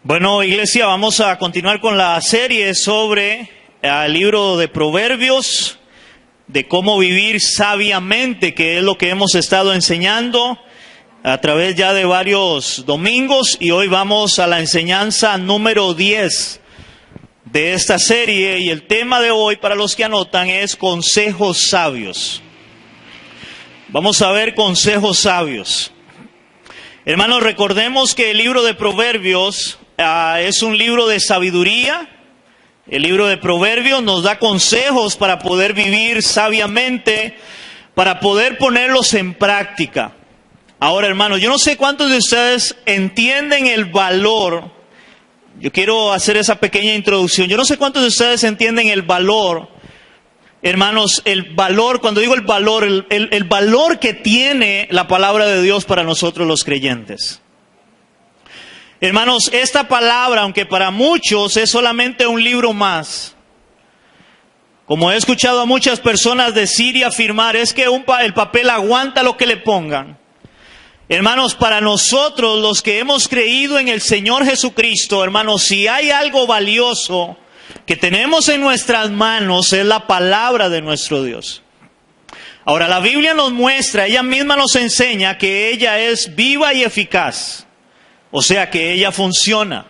Bueno, iglesia, vamos a continuar con la serie sobre el libro de Proverbios, de cómo vivir sabiamente, que es lo que hemos estado enseñando a través ya de varios domingos, y hoy vamos a la enseñanza número 10 de esta serie, y el tema de hoy, para los que anotan, es consejos sabios. Vamos a ver consejos sabios. Hermanos, recordemos que el libro de Proverbios es un libro de sabiduría. El libro de Proverbios nos da consejos para poder vivir sabiamente, para poder ponerlos en práctica. Ahora, hermanos, yo no sé cuántos de ustedes entienden el valor. Yo quiero hacer esa pequeña introducción. Yo no sé cuántos de ustedes entienden el valor, hermanos, el valor, cuando digo el valor que tiene la palabra de Dios para nosotros los creyentes. Hermanos, esta palabra, aunque para muchos es solamente un libro más, como he escuchado a muchas personas decir y afirmar, es que el papel aguanta lo que le pongan. Hermanos, para nosotros, los que hemos creído en el Señor Jesucristo, hermanos, si hay algo valioso que tenemos en nuestras manos, es la palabra de nuestro Dios. Ahora, la Biblia nos muestra, ella misma nos enseña que ella es viva y eficaz. O sea, que ella funciona,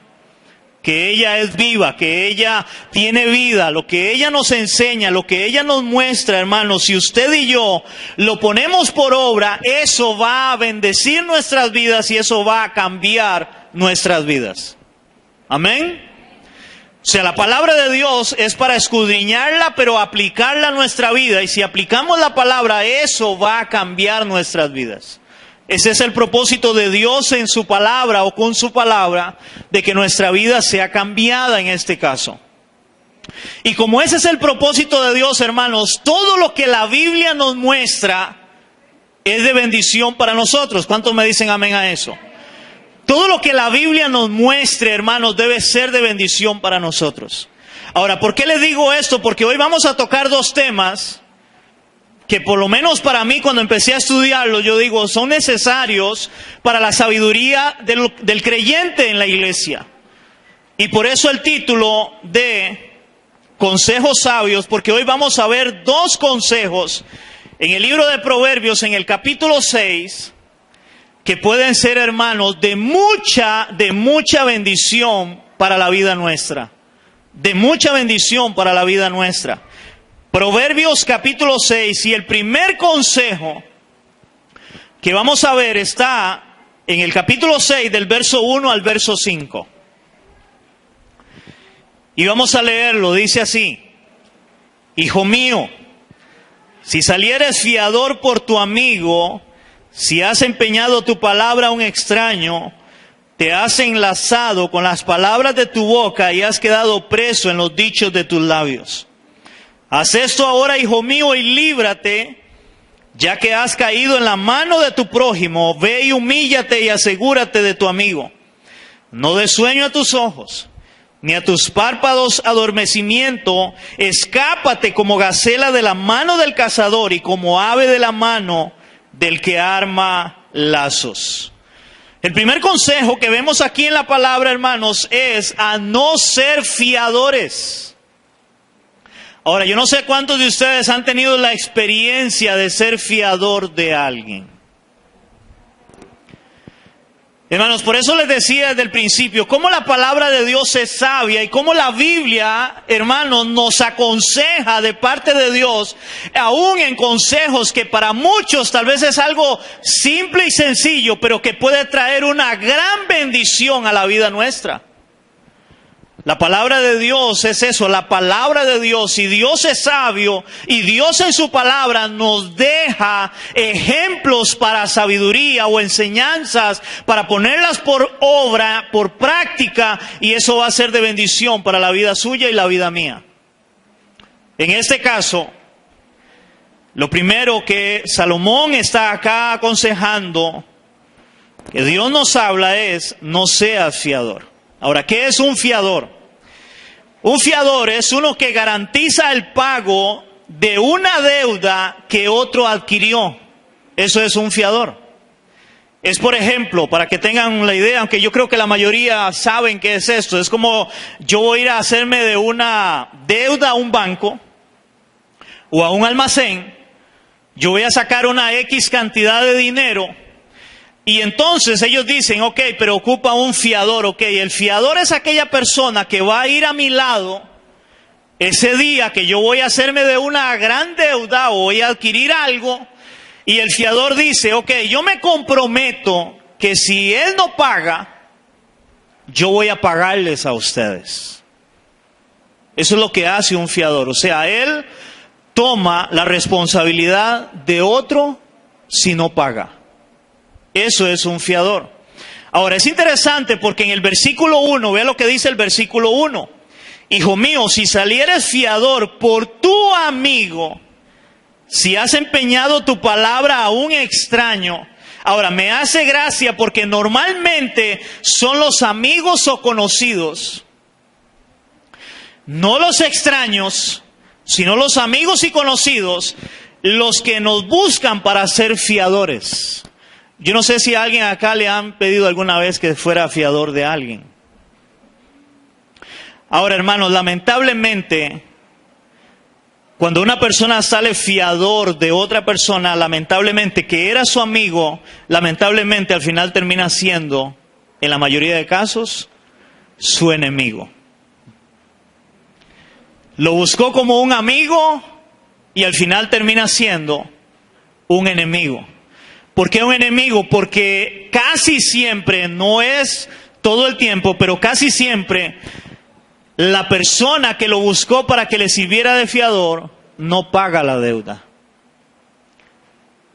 que ella es viva, que ella tiene vida. Lo que ella nos enseña, lo que ella nos muestra, hermanos, si usted y yo lo ponemos por obra, eso va a bendecir nuestras vidas y eso va a cambiar nuestras vidas. Amén. O sea, la palabra de Dios es para escudriñarla, pero aplicarla a nuestra vida. Y si aplicamos la palabra, eso va a cambiar nuestras vidas. Ese es el propósito de Dios en su palabra o con su palabra, de que nuestra vida sea cambiada en este caso. Y como ese es el propósito de Dios, hermanos, todo lo que la Biblia nos muestra es de bendición para nosotros. ¿Cuántos me dicen amén a eso? Todo lo que la Biblia nos muestre, hermanos, debe ser de bendición para nosotros. Ahora, ¿por qué les digo esto? Porque hoy vamos a tocar dos temas que por lo menos para mí, cuando empecé a estudiarlos, yo digo, son necesarios para la sabiduría del creyente en la iglesia. Y por eso el título de Consejos Sabios, porque hoy vamos a ver dos consejos en el libro de Proverbios, en el capítulo 6, que pueden ser, hermanos, de mucha bendición para la vida nuestra. De mucha bendición para la vida nuestra. Proverbios capítulo 6, y el primer consejo que vamos a ver está en el capítulo 6 del verso 1 al verso 5. Y vamos a leerlo, dice así: Hijo mío, si salieres fiador por tu amigo, si has empeñado tu palabra a un extraño, te has enlazado con las palabras de tu boca y has quedado preso en los dichos de tus labios. Haz esto ahora, hijo mío, y líbrate, ya que has caído en la mano de tu prójimo. Ve y humíllate y asegúrate de tu amigo. No des sueño a tus ojos, ni a tus párpados adormecimiento. Escápate como gacela de la mano del cazador y como ave de la mano del que arma lazos. El primer consejo que vemos aquí en la palabra, hermanos, es a no ser fiadores. Ahora, yo no sé cuántos de ustedes han tenido la experiencia de ser fiador de alguien. Hermanos, por eso les decía desde el principio, cómo la palabra de Dios es sabia y cómo la Biblia, hermanos, nos aconseja de parte de Dios, aún en consejos que para muchos tal vez es algo simple y sencillo, pero que puede traer una gran bendición a la vida nuestra. La palabra de Dios es eso, la palabra de Dios, y Dios es sabio, y Dios en su palabra nos deja ejemplos para sabiduría o enseñanzas para ponerlas por obra, por práctica, y eso va a ser de bendición para la vida suya y la vida mía. En este caso, lo primero que Salomón está acá aconsejando, que Dios nos habla, es: no seas fiador. Ahora, ¿qué es un fiador? Un fiador es uno que garantiza el pago de una deuda que otro adquirió. Eso es un fiador. Es, por ejemplo, para que tengan la idea, aunque yo creo que la mayoría saben qué es esto, es como yo voy a ir a hacerme de una deuda a un banco o a un almacén, yo voy a sacar una X cantidad de dinero y entonces ellos dicen, ok, pero ocupa un fiador, ok, el fiador es aquella persona que va a ir a mi lado ese día que yo voy a hacerme de una gran deuda o voy a adquirir algo. Y el fiador dice, ok, yo me comprometo que si él no paga, yo voy a pagarles a ustedes. Eso es lo que hace un fiador. O sea, él toma la responsabilidad de otro si no paga. Eso es un fiador. Ahora, es interesante porque en el versículo 1, vea lo que dice el versículo 1. Hijo mío, si salieres fiador por tu amigo, si has empeñado tu palabra a un extraño. Ahora, me hace gracia porque normalmente son los amigos o conocidos, no los extraños, sino los amigos y conocidos, los que nos buscan para ser fiadores. Yo no sé si a alguien acá le han pedido alguna vez que fuera fiador de alguien. Ahora, hermanos, lamentablemente, cuando una persona sale fiador de otra persona, lamentablemente, que era su amigo, lamentablemente al final termina siendo, en la mayoría de casos, su enemigo. Lo buscó como un amigo y al final termina siendo un enemigo. ¿Por qué un enemigo? Porque casi siempre, no es todo el tiempo, pero casi siempre, la persona que lo buscó para que le sirviera de fiador no paga la deuda.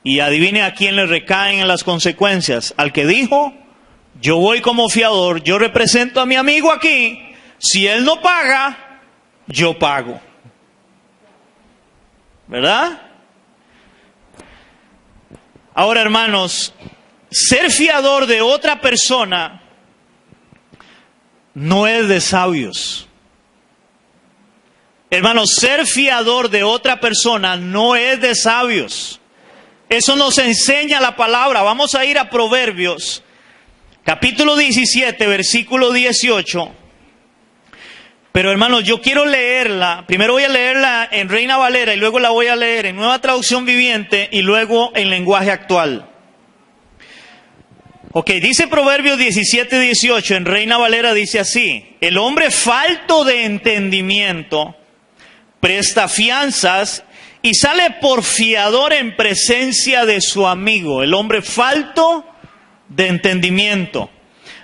Y adivine a quién le recaen las consecuencias. Al que dijo, yo voy como fiador, yo represento a mi amigo aquí, si él no paga, yo pago. ¿Verdad? Ahora, hermanos, ser fiador de otra persona no es de sabios. Hermanos, ser fiador de otra persona no es de sabios. Eso nos enseña la palabra. Vamos a ir a Proverbios, capítulo 17, versículo 18. Pero hermanos, yo quiero leerla. Primero voy a leerla en Reina Valera y luego la voy a leer en Nueva Traducción Viviente y luego en lenguaje actual. Ok, dice Proverbios 17, 18 en Reina Valera, dice así: el hombre falto de entendimiento presta fianzas y sale por fiador en presencia de su amigo. El hombre falto de entendimiento.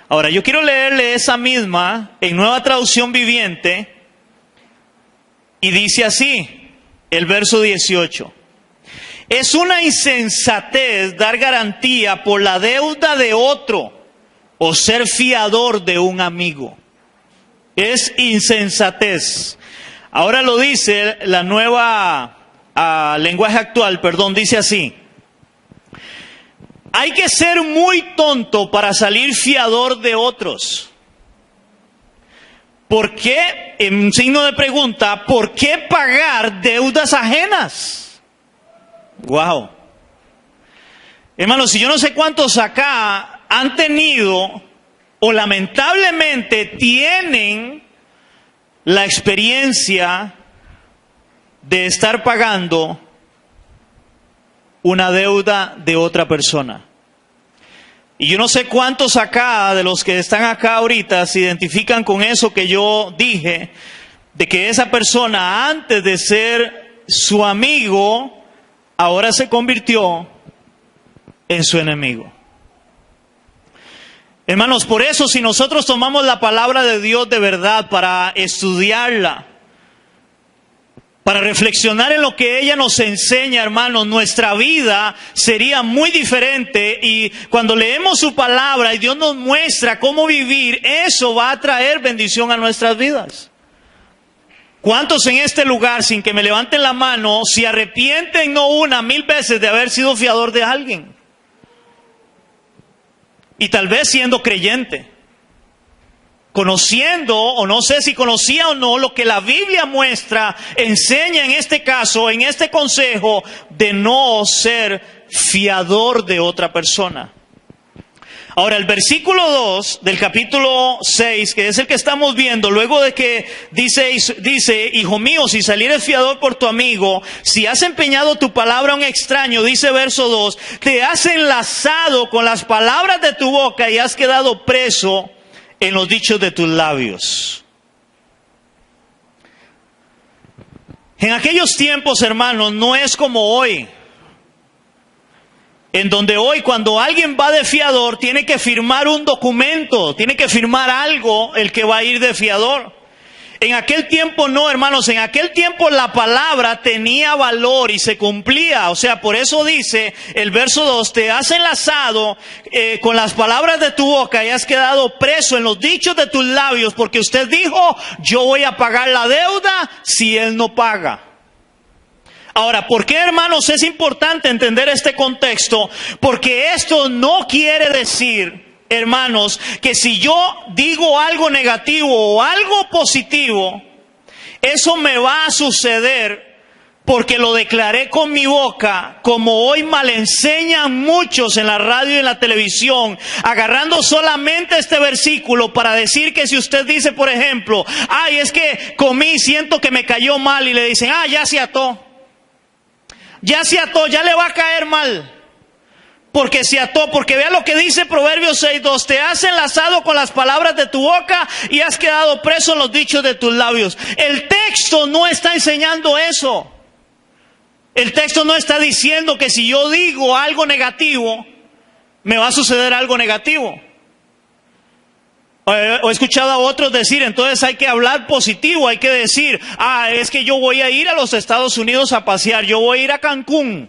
Ahora, yo quiero leerle esa misma en Nueva Traducción Viviente y dice así, el verso 18. Es una insensatez dar garantía por la deuda de otro o ser fiador de un amigo. Es insensatez. Ahora lo dice la nueva lenguaje actual, dice así: hay que ser muy tonto para salir fiador de otros. ¿Por qué? En signo de pregunta, ¿por qué pagar deudas ajenas? Wow. Hermanos, si yo no sé cuántos acá han tenido o lamentablemente tienen la experiencia de estar pagando una deuda de otra persona. Y yo no sé cuántos acá, de los que están acá ahorita, se identifican con eso que yo dije, de que esa persona antes de ser su amigo, ahora se convirtió en su enemigo. Hermanos, por eso si nosotros tomamos la palabra de Dios de verdad para estudiarla, para reflexionar en lo que ella nos enseña, hermanos, nuestra vida sería muy diferente. Y cuando leemos su palabra y Dios nos muestra cómo vivir, eso va a traer bendición a nuestras vidas. ¿Cuántos en este lugar, sin que me levanten la mano, se arrepienten no una, 1000 veces de haber sido fiador de alguien? Y tal vez siendo creyente, conociendo, o no sé si conocía o no, lo que la Biblia muestra, enseña en este caso, en este consejo, de no ser fiador de otra persona. Ahora, el versículo 2 del capítulo 6, que es el que estamos viendo, luego de que dice, hijo mío, si salieres fiador por tu amigo, si has empeñado tu palabra a un extraño, dice verso 2, te has enlazado con las palabras de tu boca y has quedado preso en los dichos de tus labios. En aquellos tiempos, hermanos, no es como hoy. En donde hoy cuando alguien va de fiador tiene que firmar un documento, tiene que firmar algo el que va a ir de fiador. En aquel tiempo no, hermanos, en aquel tiempo la palabra tenía valor y se cumplía. O sea, por eso dice el verso 2, te has enlazado con las palabras de tu boca y has quedado preso en los dichos de tus labios, porque usted dijo, yo voy a pagar la deuda si él no paga. Ahora, ¿por qué, hermanos, es importante entender este contexto? Porque esto no quiere decir, hermanos, que si yo digo algo negativo o algo positivo, eso me va a suceder porque lo declaré con mi boca, como hoy mal enseñan muchos en la radio y en la televisión, agarrando solamente este versículo para decir que si usted dice, por ejemplo, ay, es que comí, siento que me cayó mal, y le dicen, ya se ató. Ya se ató, ya le va a caer mal. Porque se ató, porque vea lo que dice Proverbios 6:2. Te has enlazado con las palabras de tu boca y has quedado preso en los dichos de tus labios. El texto no está enseñando eso. El texto no está diciendo que si yo digo algo negativo, me va a suceder algo negativo. He escuchado a otros decir, entonces hay que hablar positivo, hay que decir, es que yo voy a ir a los Estados Unidos a pasear, yo voy a ir a Cancún.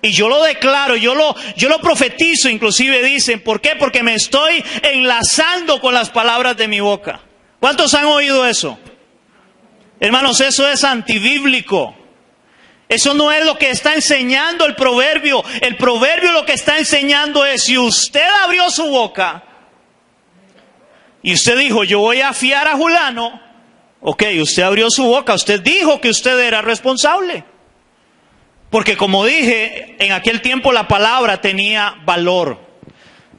Y yo lo declaro, yo lo profetizo, inclusive dicen, ¿por qué? Porque me estoy enlazando con las palabras de mi boca. ¿Cuántos han oído eso? Hermanos, eso es antibíblico. Eso no es lo que está enseñando el proverbio. El proverbio lo que está enseñando es, si usted abrió su boca y usted dijo, yo voy a fiar a fulano, ok, usted abrió su boca, usted dijo que usted era responsable. Porque como dije, en aquel tiempo la palabra tenía valor.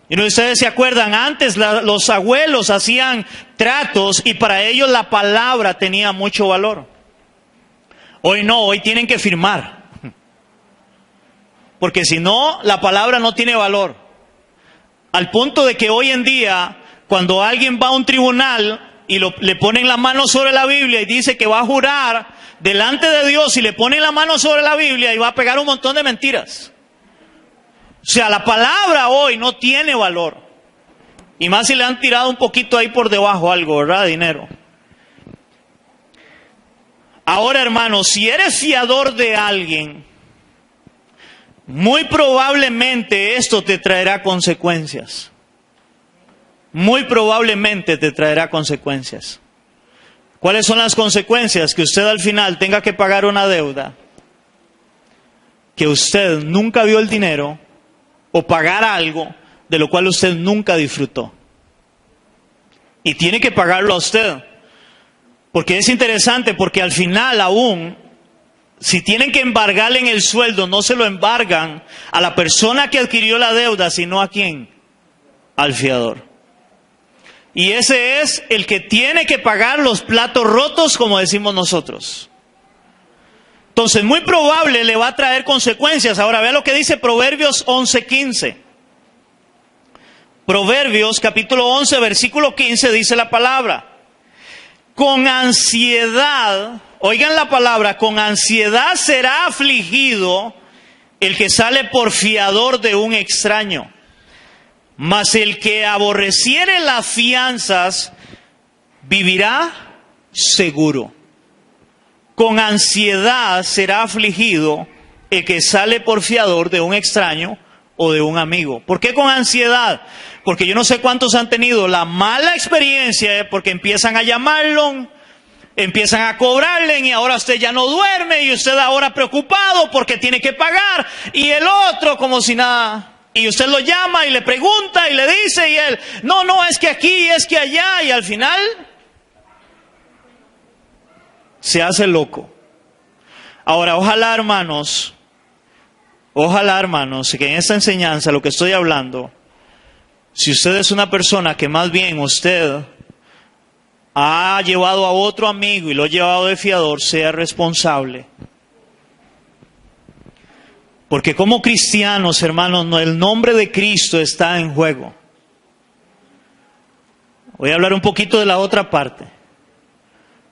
Y no, ustedes se acuerdan, antes los abuelos hacían tratos y para ellos la palabra tenía mucho valor. Hoy no, hoy tienen que firmar. Porque si no, la palabra no tiene valor. Al punto de que hoy en día, cuando alguien va a un tribunal y le ponen la mano sobre la Biblia y dice que va a jurar delante de Dios y le ponen la mano sobre la Biblia y va a pegar un montón de mentiras. O sea, la palabra hoy no tiene valor. Y más si le han tirado un poquito ahí por debajo algo, ¿verdad? Dinero. Ahora, hermanos, si eres fiador de alguien, muy probablemente esto te traerá consecuencias. Muy probablemente te traerá consecuencias. ¿Cuáles son las consecuencias? Que usted al final tenga que pagar una deuda, que usted nunca vio el dinero, o pagar algo de lo cual usted nunca disfrutó. Y tiene que pagarlo a usted. Porque es interesante, porque al final aún, si tienen que embargarle en el sueldo, no se lo embargan a la persona que adquirió la deuda, sino a ¿quién? Al fiador. Y ese es el que tiene que pagar los platos rotos, como decimos nosotros. Entonces, muy probable le va a traer consecuencias. Ahora, vea lo que dice Proverbios 11:15. Proverbios, capítulo 11, versículo 15, dice la palabra. Con ansiedad, oigan la palabra, con ansiedad será afligido el que sale por fiador de un extraño. Mas el que aborreciere las fianzas vivirá seguro. Con ansiedad será afligido el que sale por fiador de un extraño o de un amigo. ¿Por qué con ansiedad? Porque yo no sé cuántos han tenido la mala experiencia, porque empiezan a llamarlo, empiezan a cobrarle y ahora usted ya no duerme y usted ahora preocupado porque tiene que pagar y el otro como si nada. Y usted lo llama y le pregunta y le dice y él, no, es que aquí, es que allá, y al final se hace loco. Ahora, ojalá hermanos, que en esta enseñanza, lo que estoy hablando, Si usted es una persona que más bien usted ha llevado a otro amigo y lo ha llevado de fiador, sea responsable. Porque como cristianos, hermanos, el nombre de Cristo está en juego. Voy a hablar un poquito de la otra parte.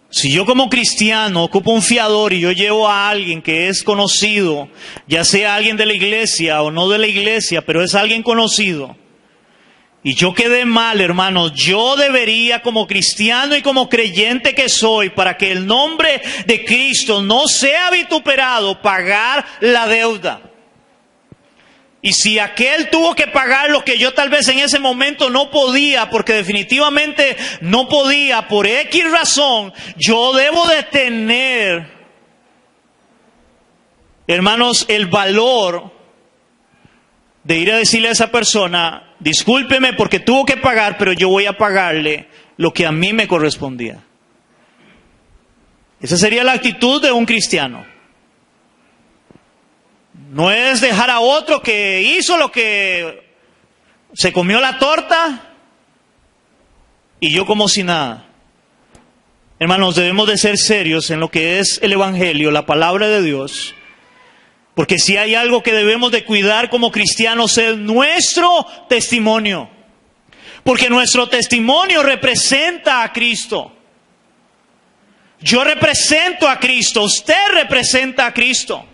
Si yo como cristiano ocupo un fiador y yo llevo a alguien que es conocido, ya sea alguien de la iglesia o no de la iglesia, pero es alguien conocido, y yo quedé mal, hermanos, yo debería como cristiano y como creyente que soy, para que el nombre de Cristo no sea vituperado, pagar la deuda. Y si aquel tuvo que pagar lo que yo tal vez en ese momento no podía, porque definitivamente no podía por X razón, yo debo de tener, hermanos, el valor de ir a decirle a esa persona, discúlpeme porque tuvo que pagar, pero yo voy a pagarle lo que a mí me correspondía. Esa sería la actitud de un cristiano. No es dejar a otro que hizo lo que se comió la torta y yo como si nada. Hermanos, debemos de ser serios en lo que es el Evangelio, la palabra de Dios. Porque si hay algo que debemos de cuidar como cristianos es nuestro testimonio. Porque nuestro testimonio representa a Cristo. Yo represento a Cristo, usted representa a Cristo.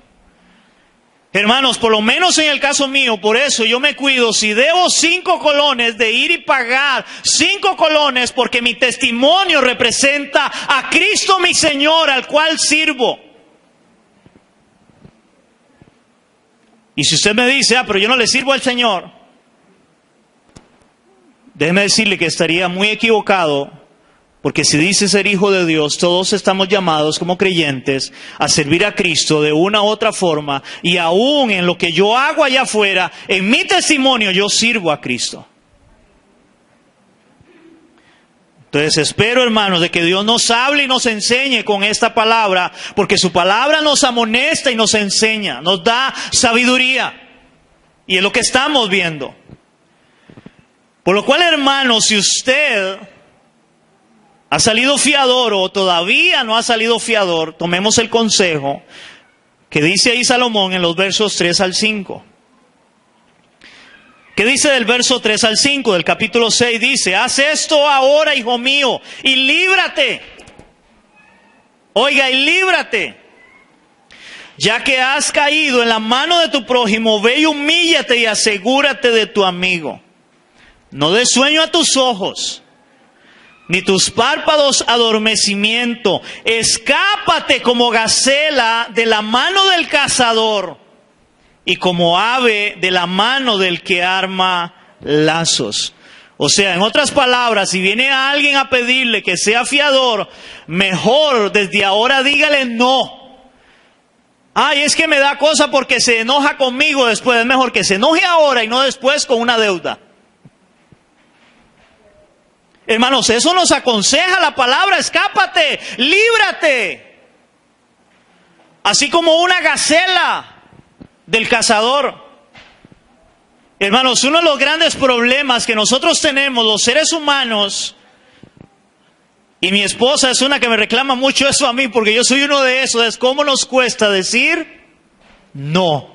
Hermanos, por lo menos en el caso mío, por eso yo me cuido. Si debo 5 colones, de ir y pagar 5 colones, porque mi testimonio representa a Cristo mi Señor, al cual sirvo. Y si usted me dice, pero yo no le sirvo al Señor, déjeme decirle que estaría muy equivocado. Porque si dice ser hijo de Dios, todos estamos llamados como creyentes a servir a Cristo de una u otra forma. Y aún en lo que yo hago allá afuera, en mi testimonio, yo sirvo a Cristo. Entonces espero, hermanos, de que Dios nos hable y nos enseñe con esta palabra. Porque su palabra nos amonesta y nos enseña, nos da sabiduría. Y es lo que estamos viendo. Por lo cual, hermanos, si usted ha salido fiador o todavía no ha salido fiador, tomemos el consejo que dice ahí Salomón en los versos 3 al 5. ¿Qué dice del verso 3 al 5 del capítulo 6? Dice, haz esto ahora, hijo mío, y líbrate. Oiga, y líbrate. Ya que has caído en la mano de tu prójimo, ve y humíllate y asegúrate de tu amigo. No des sueño a tus ojos, ni tus párpados adormecimiento. Escápate como gacela de la mano del cazador y como ave de la mano del que arma lazos. O sea, en otras palabras, si viene alguien a pedirle que sea fiador, mejor desde ahora dígale no. Ay, es que me da cosa porque se enoja conmigo después. Es mejor que se enoje ahora y no después con una deuda. Hermanos, eso nos aconseja la palabra, escápate, líbrate. Así como una gacela del cazador. Hermanos, uno de los grandes problemas que nosotros tenemos, los seres humanos, y mi esposa es una que me reclama mucho eso a mí, porque yo soy uno de esos, es cómo nos cuesta decir no.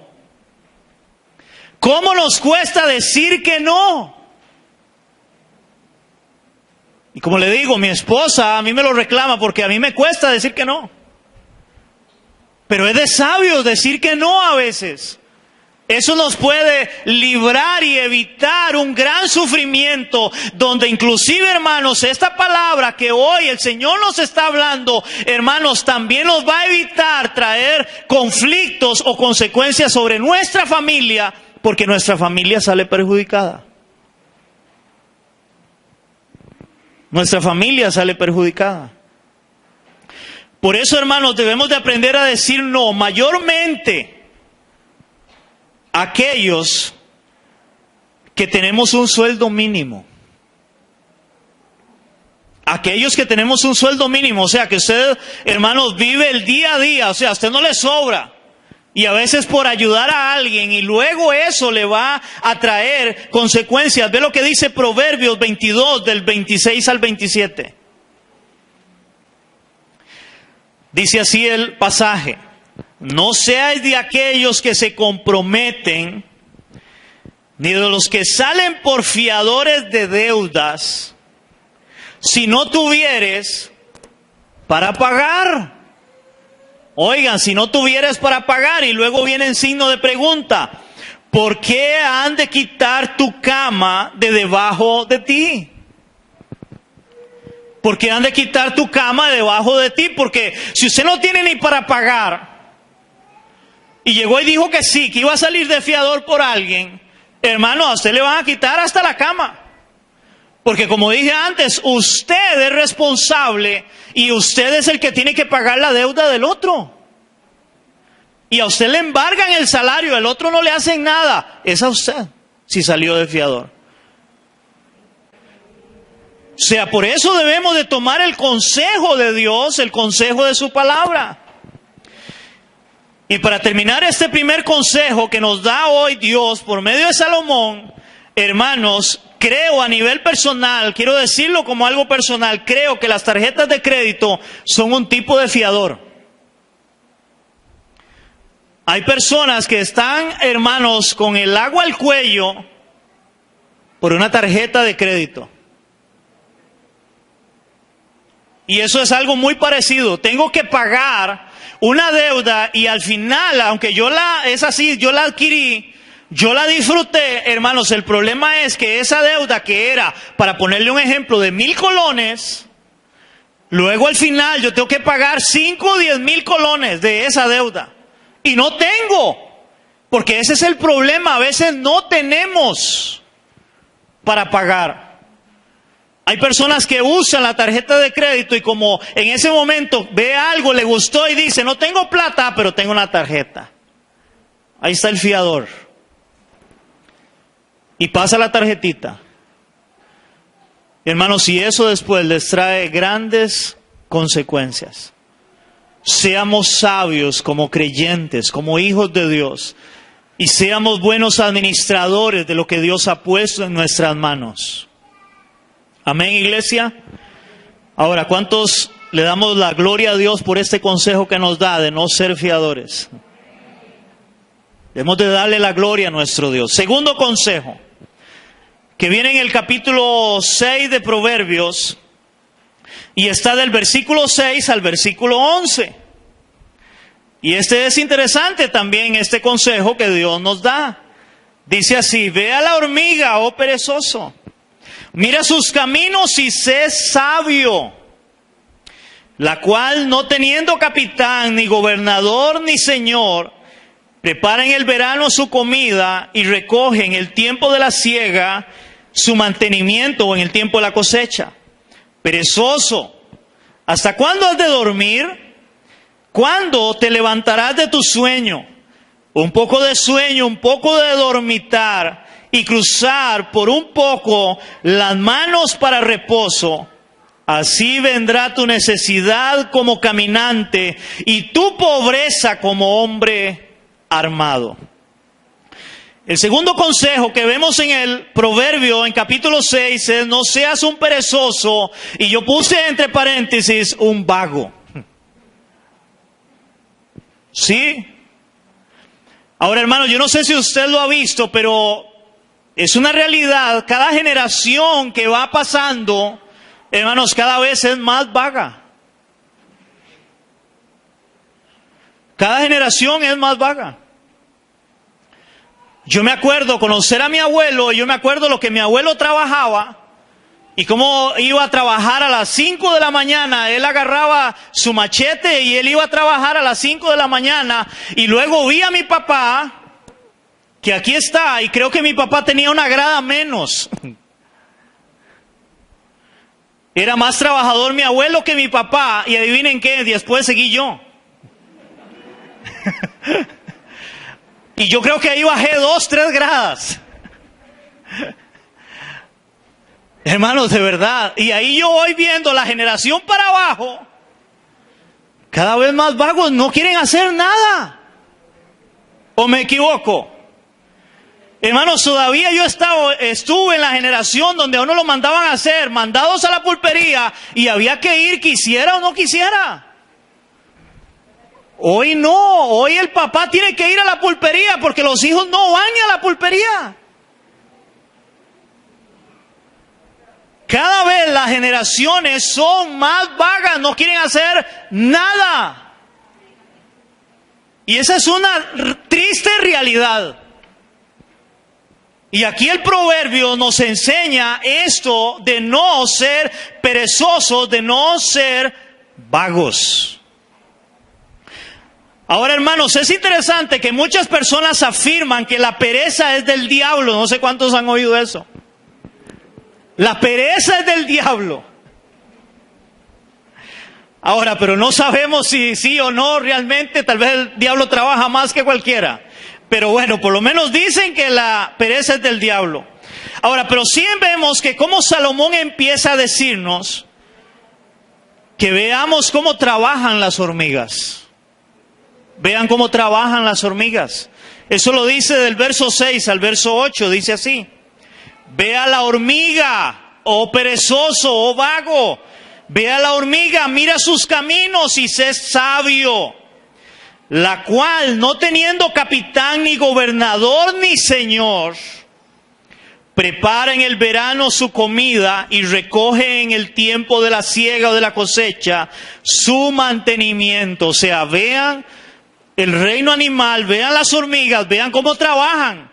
¿Cómo nos cuesta decir que no? Y como le digo, mi esposa a mí me lo reclama porque a mí me cuesta decir que no. Pero es de sabios decir que no a veces. Eso nos puede librar y evitar un gran sufrimiento, donde inclusive, hermanos, esta palabra que hoy el Señor nos está hablando, hermanos, también nos va a evitar traer conflictos o consecuencias sobre nuestra familia, porque nuestra familia sale perjudicada. Nuestra familia sale perjudicada. Por eso, hermanos, debemos de aprender a decir no, mayormente a aquellos que tenemos un sueldo mínimo. Aquellos que tenemos un sueldo mínimo, o sea, que usted, hermanos, vive el día a día, o sea, a usted no le sobra. Y a veces por ayudar a alguien y luego eso le va a traer consecuencias. Ve lo que dice Proverbios 22 del 26 al 27. Dice así el pasaje: no seáis de aquellos que se comprometen, ni de los que salen por fiadores de deudas, si no tuvieres para pagar. Oigan, si no tuvieres para pagar, y luego viene el signo de pregunta: ¿por qué han de quitar tu cama de debajo de ti? ¿Por qué han de quitar tu cama de debajo de ti? Porque si usted no tiene ni para pagar, y llegó y dijo que sí, que iba a salir de fiador por alguien, hermano, a usted le van a quitar hasta la cama. Porque como dije antes, usted es responsable y usted es el que tiene que pagar la deuda del otro. Y a usted le embargan el salario, el otro no le hacen nada. Es a usted, si salió de fiador. O sea, por eso debemos de tomar el consejo de Dios, el consejo de su palabra. Y para terminar este primer consejo que nos da hoy Dios por medio de Salomón, hermanos, creo a nivel personal, quiero decirlo como algo personal, creo que las tarjetas de crédito son un tipo de fiador. Hay personas que están, hermanos, con el agua al cuello por una tarjeta de crédito. Y eso es algo muy parecido. Tengo que pagar una deuda y al final, aunque yo la adquirí, yo la disfruté, hermanos, el problema es que esa deuda que era, para ponerle un ejemplo, de 1,000 colones, luego al final yo tengo que pagar 5 o 10,000 colones de esa deuda. Y no tengo, porque ese es el problema, a veces no tenemos para pagar. Hay personas que usan la tarjeta de crédito y como en ese momento ve algo, le gustó y dice, no tengo plata, pero tengo una tarjeta. Ahí está el fiador. Y pasa la tarjetita. Hermanos, y eso después les trae grandes consecuencias. Seamos sabios como creyentes, como hijos de Dios, y seamos buenos administradores de lo que Dios ha puesto en nuestras manos. Amén, iglesia. Ahora, ¿cuántos le damos la gloria a Dios por este consejo que nos da de no ser fiadores? Debemos de darle la gloria a nuestro Dios. Segundo consejo, que viene en el capítulo 6 de Proverbios, y está del versículo 6 al versículo 11. Y este es interesante también, este consejo que Dios nos da. Dice así: ve a la hormiga, oh perezoso, mira sus caminos y sé sabio, la cual no teniendo capitán, ni gobernador, ni señor, prepara en el verano su comida y recoge en el tiempo de la siega su mantenimiento, o en el tiempo de la cosecha. Perezoso, ¿hasta cuándo has de dormir? ¿Cuándo te levantarás de tu sueño? Un poco de sueño, un poco de dormitar, y cruzar por un poco las manos para reposo. Así vendrá tu necesidad como caminante y tu pobreza como hombre armado. El segundo consejo que vemos en el Proverbio, en capítulo 6, es: no seas un perezoso, y yo puse entre paréntesis un vago. ¿Sí? Ahora, hermano, yo no sé si usted lo ha visto, pero es una realidad. Cada generación que va pasando, hermanos, cada vez es más vaga. Cada generación es más vaga. Yo me acuerdo conocer a mi abuelo, y yo me acuerdo lo que mi abuelo trabajaba, y cómo iba a trabajar a las 5 de la mañana. Él agarraba su machete y él iba a trabajar a las 5 de la mañana. Y luego vi a mi papá, que aquí está, y creo que mi papá tenía una grada menos. Era más trabajador mi abuelo que mi papá, y adivinen qué, después seguí yo. Y yo creo que ahí bajé 2, 3 gradas. Hermanos, de verdad. Y ahí yo voy viendo la generación para abajo, cada vez más vagos, no quieren hacer nada. ¿O me equivoco? Hermanos, todavía yo estuve en la generación donde a uno lo mandaban a hacer, mandados a la pulpería, y había que ir, quisiera o no quisiera. Hoy no, hoy el papá tiene que ir a la pulpería porque los hijos no van a la pulpería. Cada vez las generaciones son más vagas, no quieren hacer nada. Y esa es una triste realidad. Y aquí el proverbio nos enseña esto de no ser perezosos, de no ser vagos. Ahora, hermanos, es interesante que muchas personas afirman que la pereza es del diablo. No sé cuántos han oído eso. La pereza es del diablo. Ahora, pero no sabemos si sí o no realmente. Tal vez el diablo trabaja más que cualquiera. Pero bueno, por lo menos dicen que la pereza es del diablo. Ahora, pero sí vemos que como Salomón empieza a decirnos que veamos cómo trabajan las hormigas. Vean cómo trabajan las hormigas. Eso lo dice del verso 6 al verso 8, dice así. Ve a la hormiga, oh perezoso, oh vago. Ve a la hormiga, mira sus caminos y sé sabio. La cual, no teniendo capitán, ni gobernador, ni señor, prepara en el verano su comida y recoge en el tiempo de la siega o de la cosecha su mantenimiento. O sea, vean el reino animal, vean las hormigas, vean cómo trabajan.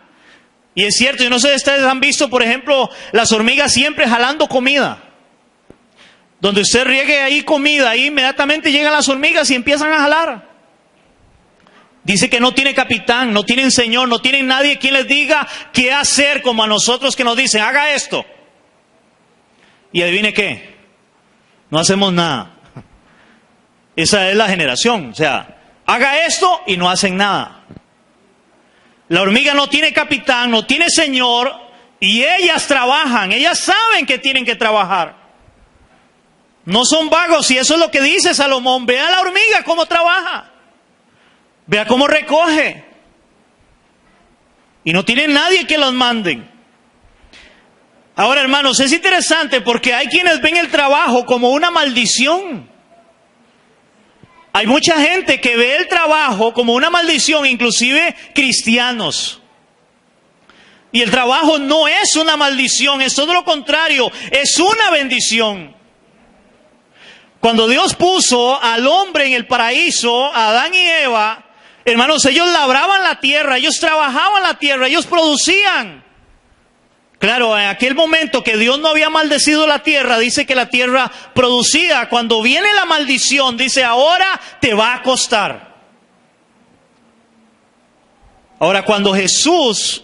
Y es cierto, yo no sé si ustedes han visto, por ejemplo, las hormigas siempre jalando comida. Donde usted riegue ahí comida, ahí inmediatamente llegan las hormigas y empiezan a jalar. Dice que no tiene capitán, no tienen señor, no tienen nadie quien les diga qué hacer, como a nosotros que nos dicen, haga esto. Y adivine qué, no hacemos nada. Esa es la generación, o sea, haga esto y no hacen nada. La hormiga no tiene capitán, no tiene señor, y ellas trabajan, ellas saben que tienen que trabajar. No son vagos, y eso es lo que dice Salomón. Vea a la hormiga cómo trabaja. Vea cómo recoge. Y no tiene nadie que los manden. Ahora, hermanos, es interesante porque hay quienes ven el trabajo como una maldición. Hay mucha gente que ve el trabajo como una maldición, inclusive cristianos. Y el trabajo no es una maldición, es todo lo contrario, es una bendición. Cuando Dios puso al hombre en el paraíso, a Adán y Eva, hermanos, ellos labraban la tierra, ellos trabajaban la tierra, ellos producían. Claro, en aquel momento que Dios no había maldecido la tierra, dice que la tierra producía. Cuando viene la maldición, dice, ahora te va a costar. Ahora, cuando Jesús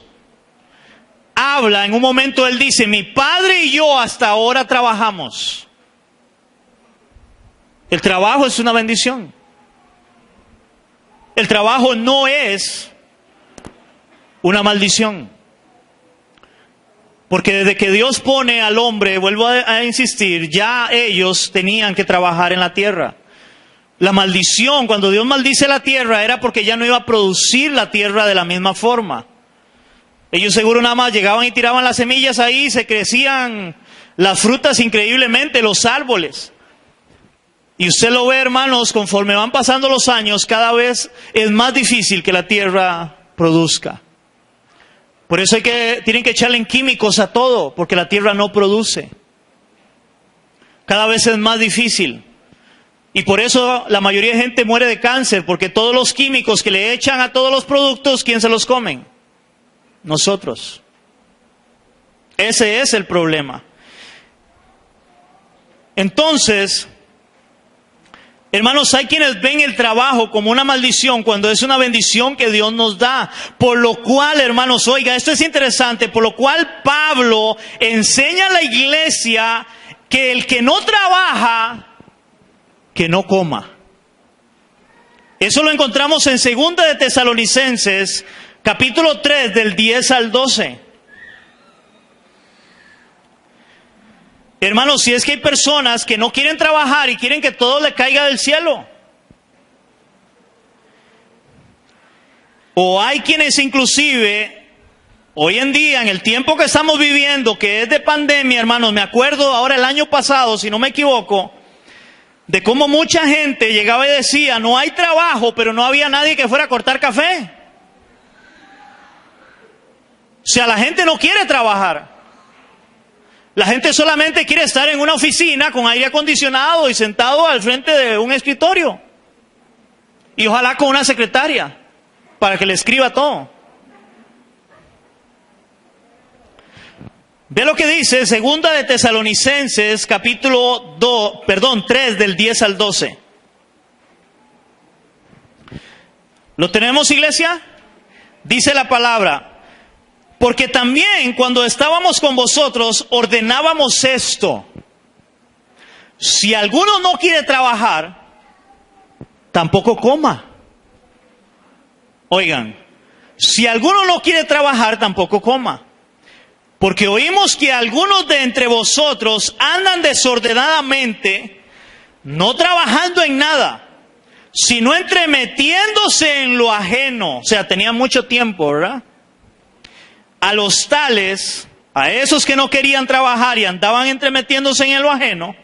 habla, en un momento Él dice, mi Padre y yo hasta ahora trabajamos. El trabajo es una bendición. El trabajo no es una maldición. Porque desde que Dios pone al hombre, vuelvo a insistir, ya ellos tenían que trabajar en la tierra. La maldición, cuando Dios maldice la tierra, era porque ya no iba a producir la tierra de la misma forma. Ellos seguro nada más llegaban y tiraban las semillas ahí, se crecían las frutas increíblemente, los árboles. Y usted lo ve, hermanos, conforme van pasando los años, cada vez es más difícil que la tierra produzca. Por eso tienen que echarle químicos a todo, porque la tierra no produce. Cada vez es más difícil. Y por eso la mayoría de gente muere de cáncer, porque todos los químicos que le echan a todos los productos, ¿quién se los comen? Nosotros. Ese es el problema. Entonces, hermanos, hay quienes ven el trabajo como una maldición cuando es una bendición que Dios nos da. Por lo cual, hermanos, oiga, esto es interesante, por lo cual Pablo enseña a la iglesia que el que no trabaja, que no coma. Eso lo encontramos en 2 de Tesalonicenses, capítulo 3, del 10 al 12. Hermanos, si es que hay personas que no quieren trabajar y quieren que todo le caiga del cielo. O hay quienes inclusive, hoy en día, en el tiempo que estamos viviendo, que es de pandemia, hermanos, me acuerdo ahora el año pasado, si no me equivoco, de cómo mucha gente llegaba y decía, no hay trabajo, pero no había nadie que fuera a cortar café. O sea, la gente no quiere trabajar. La gente solamente quiere estar en una oficina con aire acondicionado y sentado al frente de un escritorio. Y ojalá con una secretaria para que le escriba todo. Ve lo que dice Segunda de Tesalonicenses, capítulo 3, del 10 al 12. ¿Lo tenemos, iglesia? Dice la palabra: porque también cuando estábamos con vosotros ordenábamos esto: si alguno no quiere trabajar, tampoco coma. Oigan, si alguno no quiere trabajar, tampoco coma. Porque oímos que algunos de entre vosotros andan desordenadamente, no trabajando en nada, sino entremetiéndose en lo ajeno. O sea, tenían mucho tiempo, ¿verdad? A los tales, a esos que no querían trabajar y andaban entremetiéndose en lo ajeno,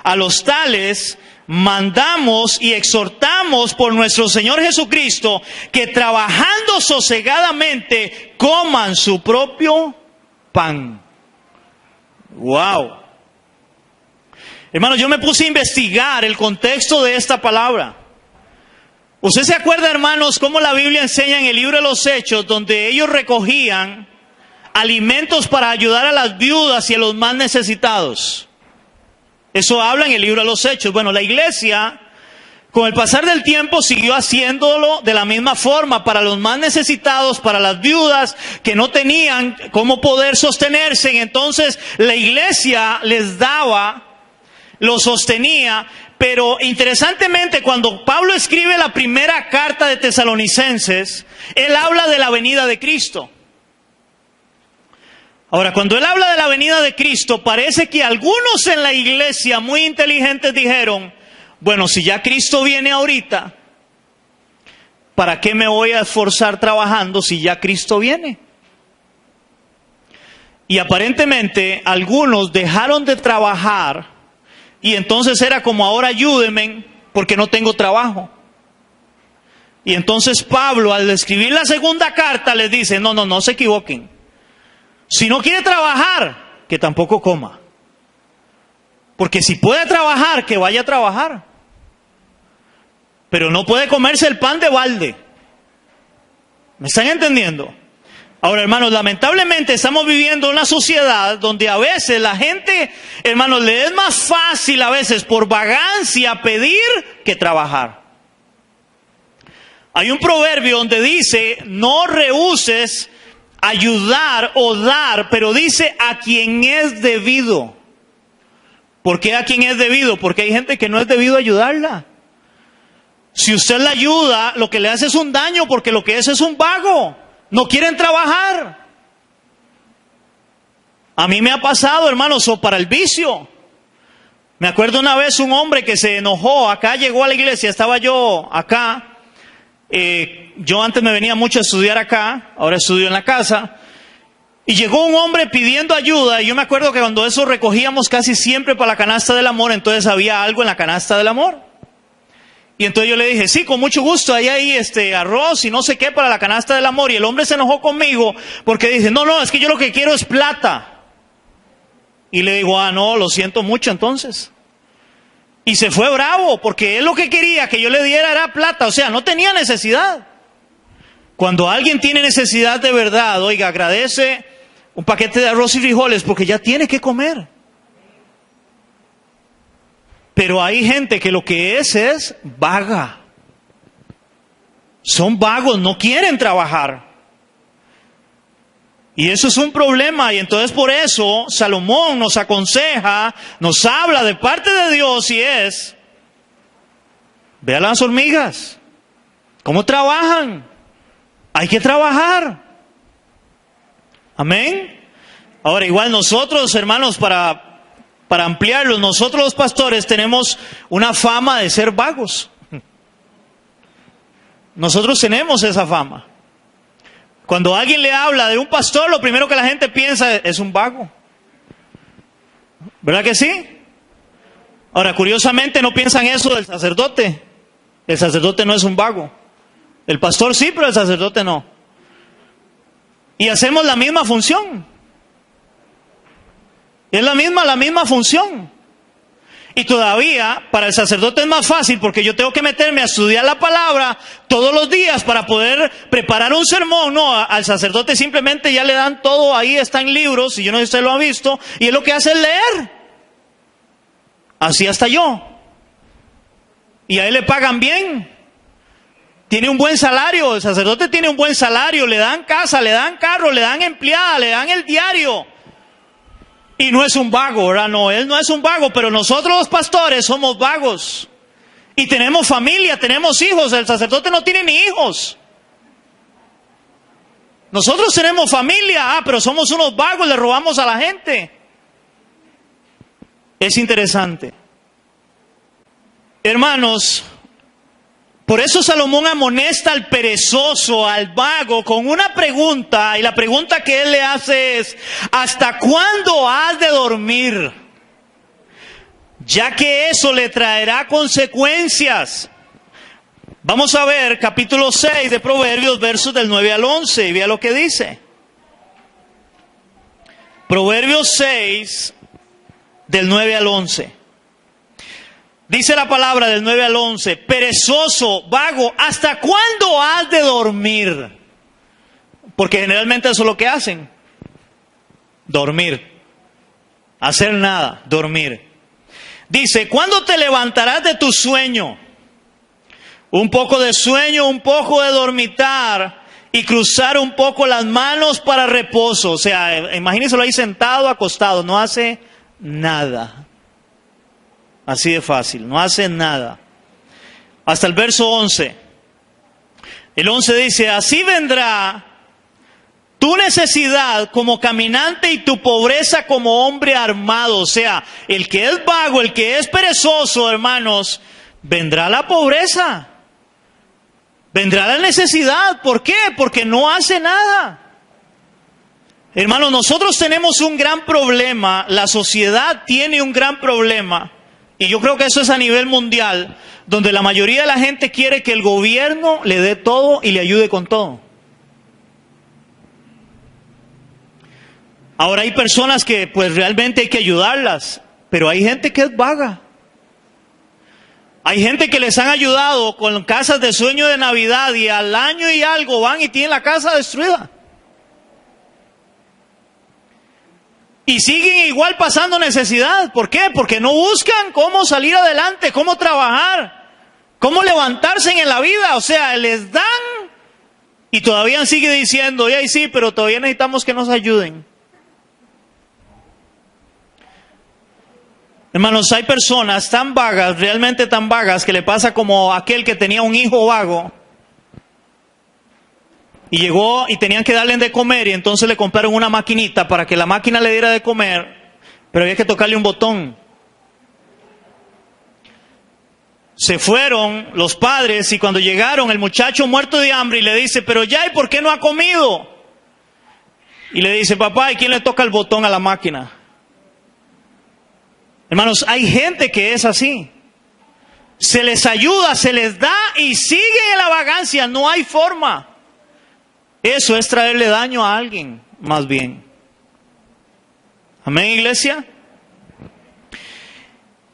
a los tales mandamos y exhortamos por nuestro Señor Jesucristo que trabajando sosegadamente coman su propio pan. Wow. Hermanos, yo me puse a investigar el contexto de esta palabra. ¿Usted se acuerda, hermanos, cómo la Biblia enseña en el libro de los Hechos, donde ellos recogían alimentos para ayudar a las viudas y a los más necesitados? Eso habla en el libro de los Hechos. Bueno, la iglesia, con el pasar del tiempo, siguió haciéndolo de la misma forma para los más necesitados, para las viudas que no tenían cómo poder sostenerse. Entonces, la iglesia les daba, los sostenía. Pero interesantemente, cuando Pablo escribe la primera carta de Tesalonicenses, él habla de la venida de Cristo. Ahora, cuando él habla de la venida de Cristo, parece que algunos en la iglesia muy inteligentes dijeron: bueno, si ya Cristo viene ahorita, ¿para qué me voy a esforzar trabajando si ya Cristo viene? Y aparentemente algunos dejaron de trabajar y entonces era como: ahora ayúdenme porque no tengo trabajo. Y entonces Pablo, al escribir la segunda carta, les dice: no se equivoquen. Si no quiere trabajar, que tampoco coma. Porque si puede trabajar, que vaya a trabajar. Pero no puede comerse el pan de balde. ¿Me están entendiendo? Ahora, hermanos, lamentablemente estamos viviendo una sociedad donde a veces la gente, hermanos, le es más fácil a veces por vagancia pedir que trabajar. Hay un proverbio donde dice: no rehuses ayudar o dar, pero dice a quien es debido. ¿Por qué a quien es debido? Porque hay gente que no es debido ayudarla. Si usted la ayuda, lo que le hace es un daño, porque lo que es un vago. No quieren trabajar. A mí me ha pasado, hermanos, o para el vicio. Me acuerdo una vez un hombre que se enojó, acá llegó a la iglesia, estaba yo acá. Yo antes me venía mucho a estudiar acá, ahora estudio en la casa. Y llegó un hombre pidiendo ayuda, y yo me acuerdo que cuando eso recogíamos casi siempre para la canasta del amor, entonces había algo en la canasta del amor. Y entonces yo le dije: sí, con mucho gusto, ahí arroz y no sé qué para la canasta del amor. Y el hombre se enojó conmigo porque dice: no, es que yo lo que quiero es plata. Y le digo: no, lo siento mucho entonces. Y se fue bravo, porque él lo que quería que yo le diera era plata, o sea, no tenía necesidad. Cuando alguien tiene necesidad de verdad, oiga, agradece un paquete de arroz y frijoles porque ya tiene que comer. Pero hay gente que lo que es vaga. Son vagos, no quieren trabajar. Y eso es un problema, y entonces por eso Salomón nos aconseja, nos habla de parte de Dios, y es: vea las hormigas, cómo trabajan, hay que trabajar. Amén. Ahora, igual nosotros, hermanos, para ampliarlo, nosotros los pastores tenemos una fama de ser vagos. Nosotros tenemos esa fama. Cuando alguien le habla de un pastor, lo primero que la gente piensa es un vago. ¿Verdad que sí? Ahora, curiosamente no piensan eso del sacerdote. El sacerdote no es un vago. El pastor sí, pero el sacerdote no. Y hacemos la misma función. Es la misma función. Y todavía, para el sacerdote es más fácil porque yo tengo que meterme a estudiar la palabra todos los días para poder preparar un sermón. No, al sacerdote simplemente ya le dan todo, ahí está en libros, y yo no sé si usted lo ha visto, y él lo que hace es leer. Así hasta yo. Y a él le pagan bien. Tiene un buen salario, el sacerdote tiene un buen salario, le dan casa, le dan carro, le dan empleada, le dan el diario. Y no es un vago, ¿verdad? No, él no es un vago, pero nosotros los pastores somos vagos. Y tenemos familia, tenemos hijos, el sacerdote no tiene ni hijos. Nosotros tenemos familia, pero somos unos vagos, le robamos a la gente. Es interesante. Hermanos, por eso Salomón amonesta al perezoso, al vago, con una pregunta, y la pregunta que él le hace es: ¿hasta cuándo has de dormir? Ya que eso le traerá consecuencias. Vamos a ver capítulo 6 de Proverbios, versos del 9 al 11, y vea lo que dice. Proverbios 6, del 9 al 11. Dice la palabra del 9 al 11, perezoso, vago, ¿hasta cuándo has de dormir? Porque generalmente eso es lo que hacen. Dormir. Hacer nada, dormir. Dice, ¿cuándo te levantarás de tu sueño? Un poco de sueño, un poco de dormitar y cruzar un poco las manos para reposo. O sea, imagínenselo ahí sentado, acostado, no hace nada. Así de fácil, no hace nada. Hasta el verso 11. El 11 dice, así vendrá tu necesidad como caminante y tu pobreza como hombre armado. O sea, el que es vago, el que es perezoso, hermanos, vendrá la pobreza. Vendrá la necesidad. ¿Por qué? Porque no hace nada. Hermanos, nosotros tenemos un gran problema, la sociedad tiene un gran problema. Y yo creo que eso es a nivel mundial, donde la mayoría de la gente quiere que el gobierno le dé todo y le ayude con todo. Ahora hay personas que pues realmente hay que ayudarlas, pero hay gente que es vaga. Hay gente que les han ayudado con casas de sueño de Navidad y al año y algo van y tienen la casa destruida. Y siguen igual pasando necesidad. ¿Por qué? Porque no buscan cómo salir adelante, cómo trabajar, cómo levantarse en la vida. O sea, les dan y todavía sigue diciendo, y sí, pero todavía necesitamos que nos ayuden. Hermanos, hay personas tan vagas, realmente tan vagas, que le pasa como aquel que tenía un hijo vago. Y llegó y tenían que darle de comer y entonces le compraron una maquinita para que la máquina le diera de comer, pero había que tocarle un botón. Se fueron los padres y cuando llegaron el muchacho muerto de hambre y le dice, pero ya, ¿y por qué no ha comido? Y le dice, papá, ¿y quién le toca el botón a la máquina? Hermanos, hay gente que es así. Se les ayuda, se les da y siguen en la vagancia, no hay forma. Eso es traerle daño a alguien, más bien. Amén, iglesia.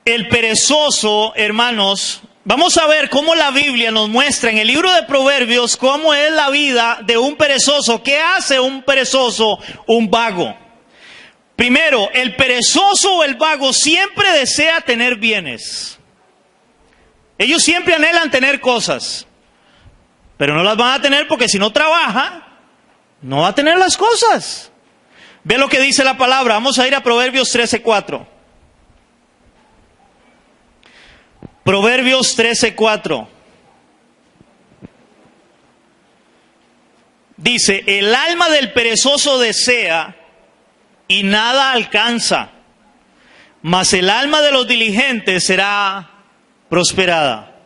El perezoso, hermanos, vamos a ver cómo la Biblia nos muestra en el libro de Proverbios cómo es la vida de un perezoso. ¿Qué hace un perezoso, un vago? Primero, el perezoso o el vago siempre desea tener bienes. Ellos siempre anhelan tener cosas. Pero no las van a tener porque si no trabaja, no va a tener las cosas. Ve lo que dice la palabra. Vamos a ir a Proverbios 13:4. Proverbios 13:4. Dice, el alma del perezoso desea y nada alcanza, mas el alma de los diligentes será prosperada.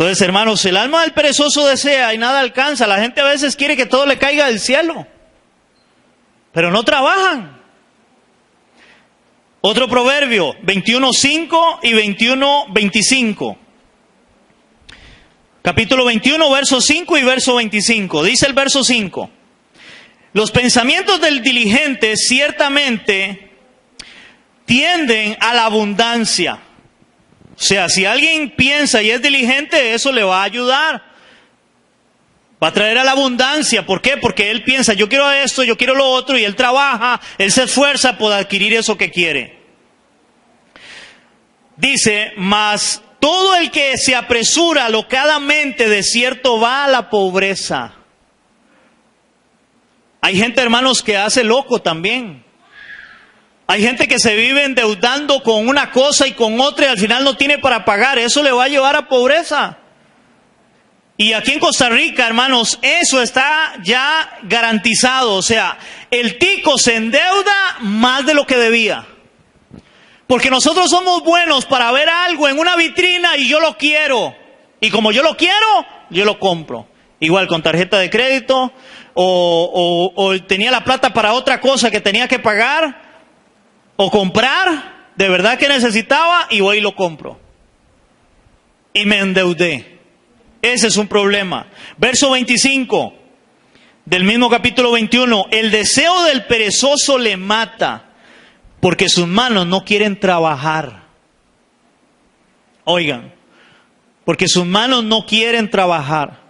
Entonces, hermanos, el alma del perezoso desea y nada alcanza. La gente a veces quiere que todo le caiga del cielo, pero no trabajan. Otro proverbio, 21:5 y 21:25. Capítulo 21, verso 5 y verso 25. Dice el verso 5. Los pensamientos del diligente ciertamente tienden a la abundancia. O sea, si alguien piensa y es diligente, eso le va a ayudar. Va a traer a la abundancia. ¿Por qué? Porque él piensa, yo quiero esto, yo quiero lo otro, y él trabaja, él se esfuerza por adquirir eso que quiere. Dice, mas todo el que se apresura alocadamente, de cierto va a la pobreza. Hay gente, hermanos, que hace loco también. Hay gente que se vive endeudando con una cosa y con otra y al final no tiene para pagar. Eso le va a llevar a pobreza. Y aquí en Costa Rica, hermanos, eso está ya garantizado. O sea, el tico se endeuda más de lo que debía. Porque nosotros somos buenos para ver algo en una vitrina y yo lo quiero. Y como yo lo quiero, yo lo compro. Igual con tarjeta de crédito o tenía la plata para otra cosa que tenía que pagar o comprar, de verdad que necesitaba y voy y lo compro. Y me endeudé. Ese es un problema. Verso 25 del mismo capítulo 21. El deseo del perezoso le mata, porque sus manos no quieren trabajar. Oigan, porque sus manos no quieren trabajar.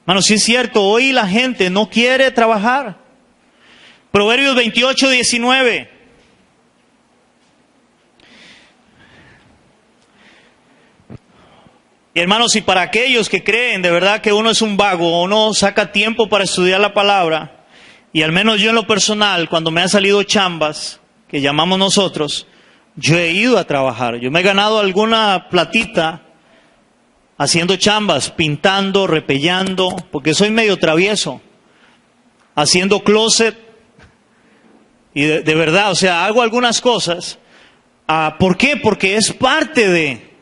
Hermanos, sí es cierto, hoy la gente no quiere trabajar. Proverbios 28:19. Y hermanos, y para aquellos que creen de verdad que uno es un vago, uno saca tiempo para estudiar la palabra, y al menos yo en lo personal, cuando me han salido chambas, que llamamos nosotros, yo he ido a trabajar. Yo me he ganado alguna platita haciendo chambas, pintando, repellando, porque soy medio travieso, haciendo closet, y de verdad, o sea, hago algunas cosas. ¿Por qué? Porque es parte de...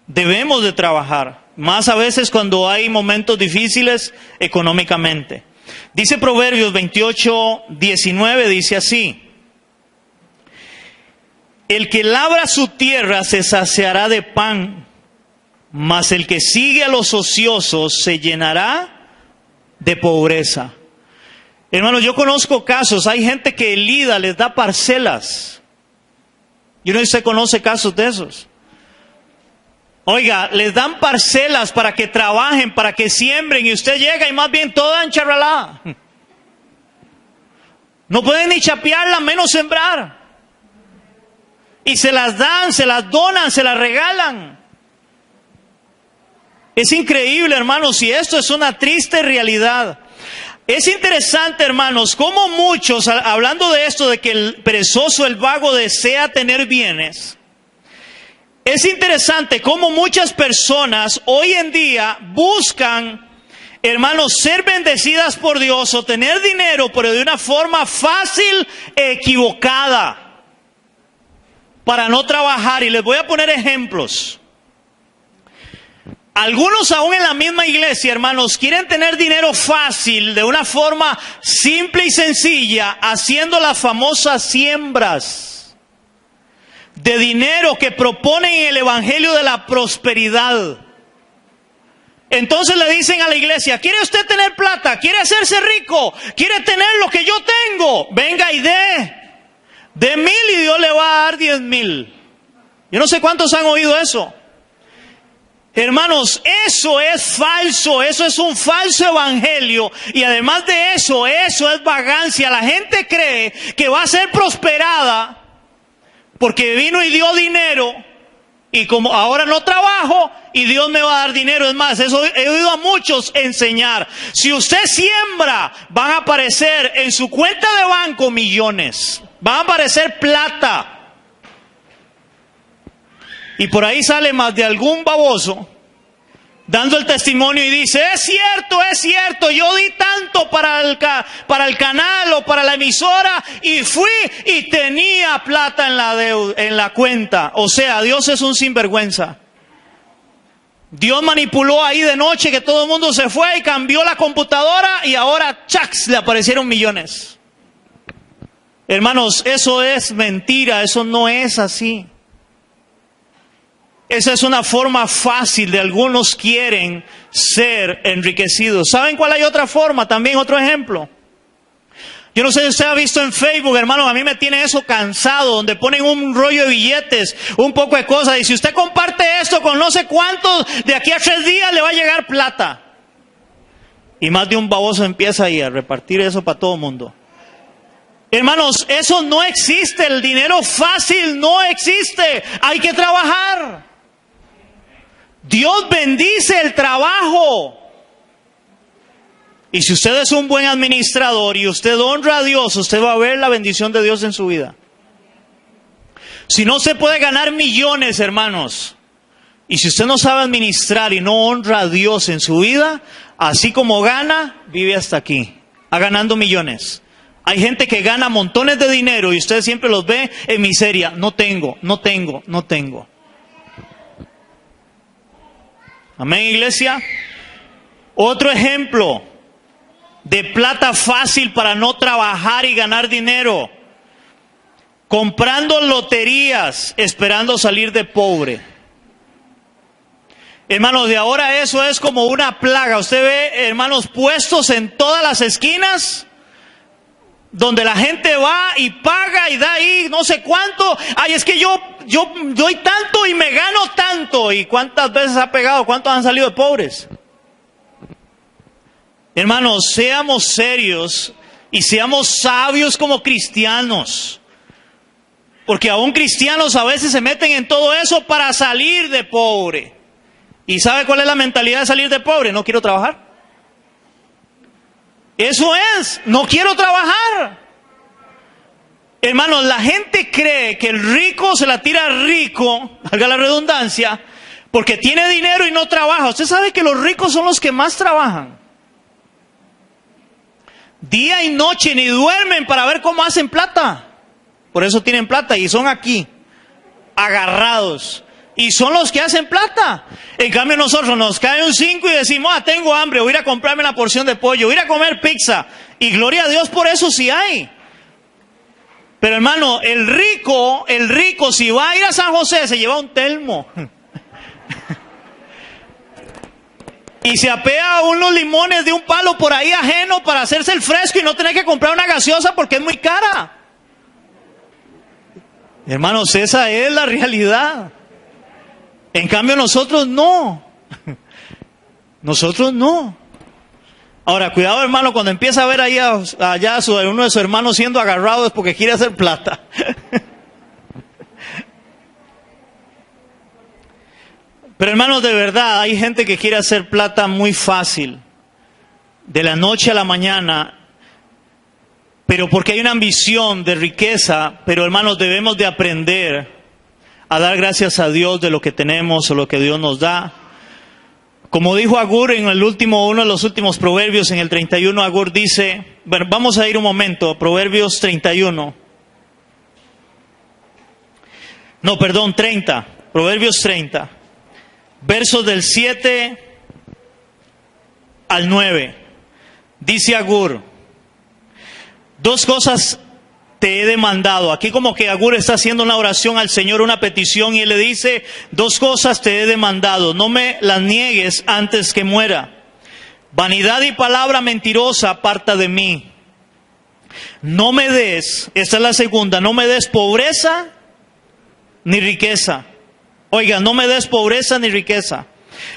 Debemos de trabajar, más a veces cuando hay momentos difíciles económicamente. Dice Proverbios 28:19, dice así: el que labra su tierra se saciará de pan, mas el que sigue a los ociosos se llenará de pobreza. Hermanos, yo conozco casos, hay gente que el IDA les da parcelas. Yo no sé si usted conoce casos de esos. Oiga, les dan parcelas para que trabajen, para que siembren, y usted llega y más bien toda encharralada. No pueden ni chapearla, menos sembrar. Y se las dan, se las donan, se las regalan. Es increíble, hermanos, y esto es una triste realidad. Es interesante, hermanos, cómo muchos, hablando de esto, de que el perezoso, el vago, desea tener bienes. Es interesante cómo muchas personas hoy en día buscan, hermanos, ser bendecidas por Dios o tener dinero, pero de una forma fácil e equivocada, para no trabajar. Y les voy a poner ejemplos. Algunos aún en la misma iglesia, hermanos, quieren tener dinero fácil, de una forma simple y sencilla, haciendo las famosas siembras de dinero que proponen en el evangelio de la prosperidad. Entonces le dicen a la iglesia: ¿quiere usted tener plata? ¿Quiere hacerse rico? ¿Quiere tener lo que yo tengo? Venga y dé 1,000 y Dios le va a dar 10,000. Yo no sé cuántos han oído eso. Hermanos, eso es falso, eso es un falso evangelio, y además de eso es vagancia. La gente cree que va a ser prosperada porque vino y dio dinero, y como ahora no trabajo y Dios me va a dar dinero. Es más, eso he oído a muchos enseñar. Si usted siembra, van a aparecer en su cuenta de banco millones, van a aparecer plata. Y por ahí sale más de algún baboso dando el testimonio y dice: es cierto, yo di tanto para el canal o para la emisora y fui y tenía plata en la cuenta. O sea, Dios es un sinvergüenza. Dios manipuló ahí de noche que todo el mundo se fue y cambió la computadora y ahora, ¡chacs!, le aparecieron millones. Hermanos, eso es mentira, eso no es así. Esa es una forma fácil de algunos quieren ser enriquecidos. ¿Saben cuál hay otra forma? También otro ejemplo. Yo no sé si usted ha visto en Facebook, hermano, a mí me tiene eso cansado, donde ponen un rollo de billetes, un poco de cosas, y si usted comparte esto con no sé cuántos, de aquí a 3 días le va a llegar plata. Y más de un baboso empieza ahí a repartir eso para todo el mundo. Hermanos, eso no existe, el dinero fácil no existe, hay que trabajar. Dios bendice el trabajo. Y si usted es un buen administrador y usted honra a Dios, usted va a ver la bendición de Dios en su vida. Si no, se puede ganar millones, hermanos. Y si usted no sabe administrar y no honra a Dios en su vida, así como gana, vive hasta aquí, ganando millones. Hay gente que gana montones de dinero y usted siempre los ve en miseria. No tengo. Amén, iglesia. Otro ejemplo de plata fácil para no trabajar y ganar dinero. Comprando loterías, esperando salir de pobre. Hermanos, de ahora eso es como una plaga. Usted ve, hermanos, puestos en todas las esquinas, donde la gente va y paga y da ahí no sé cuánto. Ay, es que yo doy tanto y me gano tanto. ¿Y cuántas veces ha pegado? ¿Cuántos han salido de pobres? Hermanos, seamos serios y seamos sabios como cristianos. Porque aún cristianos a veces se meten en todo eso para salir de pobre. ¿Y sabe cuál es la mentalidad de salir de pobre? No quiero trabajar. Eso es, no quiero trabajar. Hermanos, la gente cree que el rico se la tira rico, valga la redundancia, porque tiene dinero y no trabaja. Usted sabe que los ricos son los que más trabajan. Día y noche ni duermen para ver cómo hacen plata. Por eso tienen plata y son aquí, agarrados. Y son los que hacen plata. En cambio nosotros nos cae un 5 y decimos, tengo hambre, voy a ir a comprarme una porción de pollo, voy a ir a comer pizza. Y gloria a Dios por eso sí hay. Pero hermano, el rico, si va a ir a San José, se lleva un telmo. Y se apea unos limones de un palo por ahí ajeno para hacerse el fresco y no tener que comprar una gaseosa porque es muy cara. Hermanos, esa es la realidad. En cambio nosotros no. Nosotros no. Ahora, cuidado, hermano, cuando empieza a ver allá uno de sus hermanos siendo agarrado es porque quiere hacer plata. Pero hermanos, de verdad, hay gente que quiere hacer plata muy fácil, de la noche a la mañana, pero porque hay una ambición de riqueza. Pero hermanos, debemos de aprender a dar gracias a Dios de lo que tenemos o lo que Dios nos da. Como dijo Agur en uno de los últimos proverbios, en el 31, Agur dice, bueno, vamos a ir un momento, Proverbios 31. No, perdón, 30, Proverbios 30, versos del 7 al 9. Dice Agur, 2 cosas te he demandado. Aquí como que Agur está haciendo una oración al Señor, una petición, y él le dice, 2 cosas te he demandado, no me las niegues antes que muera. Vanidad y palabra mentirosa aparta de mí. No me des, esta es la segunda, no me des pobreza ni riqueza. Oiga, no me des pobreza ni riqueza.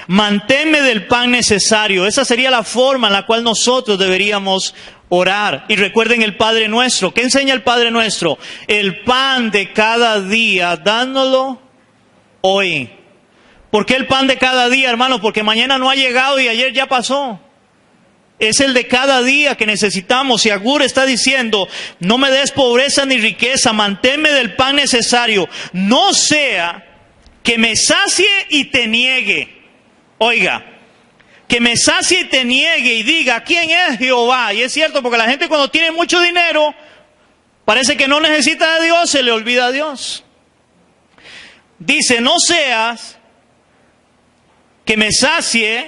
Manténme del pan necesario. Esa sería la forma en la cual nosotros deberíamos orar. Y recuerden el Padre Nuestro. ¿Qué enseña el Padre Nuestro? El pan de cada día, dándolo hoy. ¿Por qué el pan de cada día, hermano? Porque mañana no ha llegado y ayer ya pasó. Es el de cada día que necesitamos. Y Agur está diciendo, no me des pobreza ni riqueza, manténme del pan necesario. No sea que me sacie y te niegue. Oiga, que me sacie y te niegue y diga, ¿quién es Jehová? Y es cierto, porque la gente cuando tiene mucho dinero, parece que no necesita de Dios, se le olvida a Dios. Dice, no seas que me sacie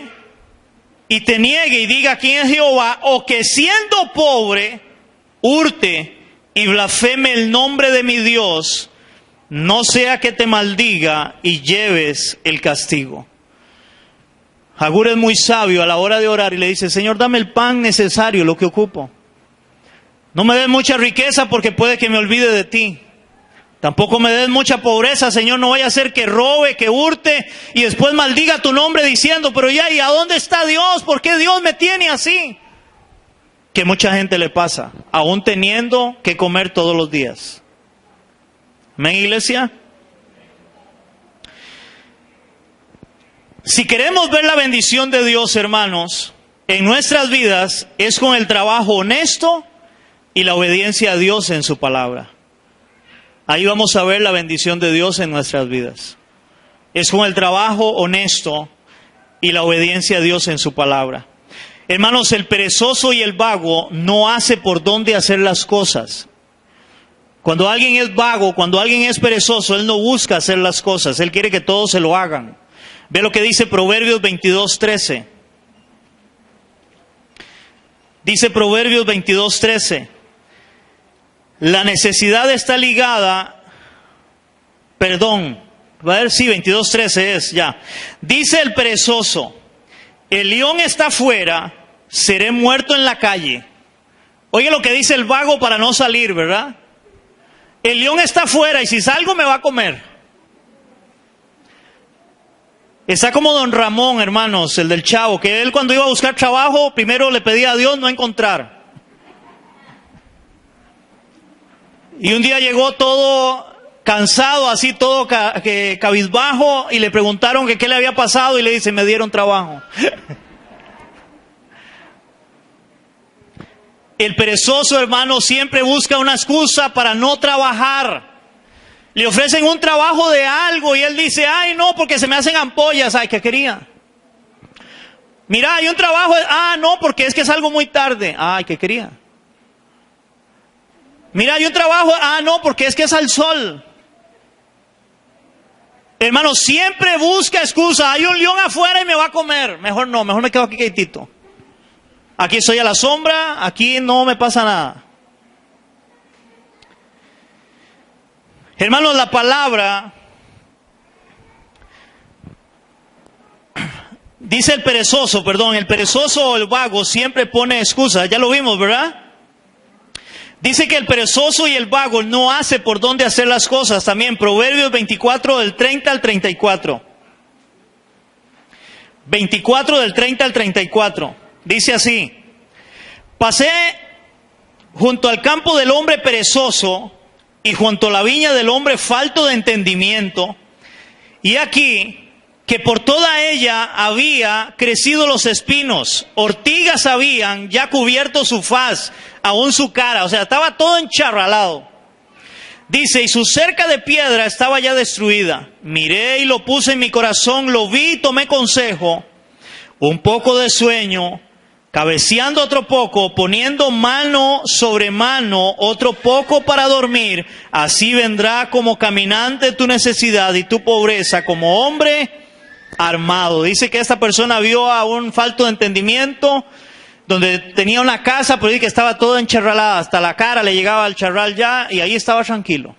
y te niegue y diga quién es Jehová, o que siendo pobre, hurte y blasfeme el nombre de mi Dios, no sea que te maldiga y lleves el castigo. Agur es muy sabio a la hora de orar y le dice, Señor, dame el pan necesario, lo que ocupo. No me des mucha riqueza porque puede que me olvide de ti. Tampoco me des mucha pobreza, Señor, no vaya a ser que robe, que hurte y después maldiga tu nombre diciendo, pero ya, ¿y a dónde está Dios? ¿Por qué Dios me tiene así? Que mucha gente le pasa, aún teniendo que comer todos los días. ¿Amén, iglesia? Si queremos ver la bendición de Dios, hermanos, en nuestras vidas, es con el trabajo honesto y la obediencia a Dios en su palabra. Ahí vamos a ver la bendición de Dios en nuestras vidas. Es con el trabajo honesto y la obediencia a Dios en su palabra. Hermanos, el perezoso y el vago no hace por dónde hacer las cosas. Cuando alguien es vago, cuando alguien es perezoso, él no busca hacer las cosas. Él quiere que todos se lo hagan. Ve lo que dice Proverbios 22:13. Dice Proverbios 22:13. La necesidad está ligada, va a ver si 22:13 es, ya. Dice el perezoso, el león está afuera, seré muerto en la calle. Oye lo que dice el vago para no salir, ¿verdad? El león está afuera y si salgo me va a comer. Está como don Ramón, hermanos, el del Chavo, que él cuando iba a buscar trabajo, primero le pedía a Dios no encontrar. Y un día llegó todo cansado, así todo cabizbajo, y le preguntaron que qué le había pasado y le dice, me dieron trabajo. El perezoso, hermano, siempre busca una excusa para no trabajar. Le ofrecen un trabajo de algo y él dice, ay no, porque se me hacen ampollas. Ay, ¿qué quería? Mira, hay un trabajo, no, porque es que es algo muy tarde. Ay, ¿qué quería? Mira, hay un trabajo, no, porque es que es al sol. Hermano, siempre busca excusa. Hay un león afuera y me va a comer. Mejor no, mejor me quedo aquí quietito. Aquí estoy a la sombra, aquí no me pasa nada. Hermanos, la palabra dice el perezoso o el vago siempre pone excusas. Ya lo vimos, ¿verdad? Dice que el perezoso y el vago no hace por dónde hacer las cosas. También Proverbios 24 del 30 al 34. 24 del 30 al 34. Dice así: pasé junto al campo del hombre perezoso y junto a la viña del hombre falto de entendimiento, y aquí que por toda ella había crecido los espinos, ortigas habían ya cubierto su faz, aún su cara, o sea, estaba todo encharralado. Dice, y su cerca de piedra estaba ya destruida. Miré y lo puse en mi corazón, lo vi y tomé consejo, un poco de sueño, cabeceando otro poco, poniendo mano sobre mano otro poco para dormir. Así vendrá como caminante tu necesidad y tu pobreza, como hombre armado. Dice que esta persona vio a un falto de entendimiento, donde tenía una casa, pero dice que estaba toda encharralada, hasta la cara le llegaba al charral ya, y ahí estaba tranquilo.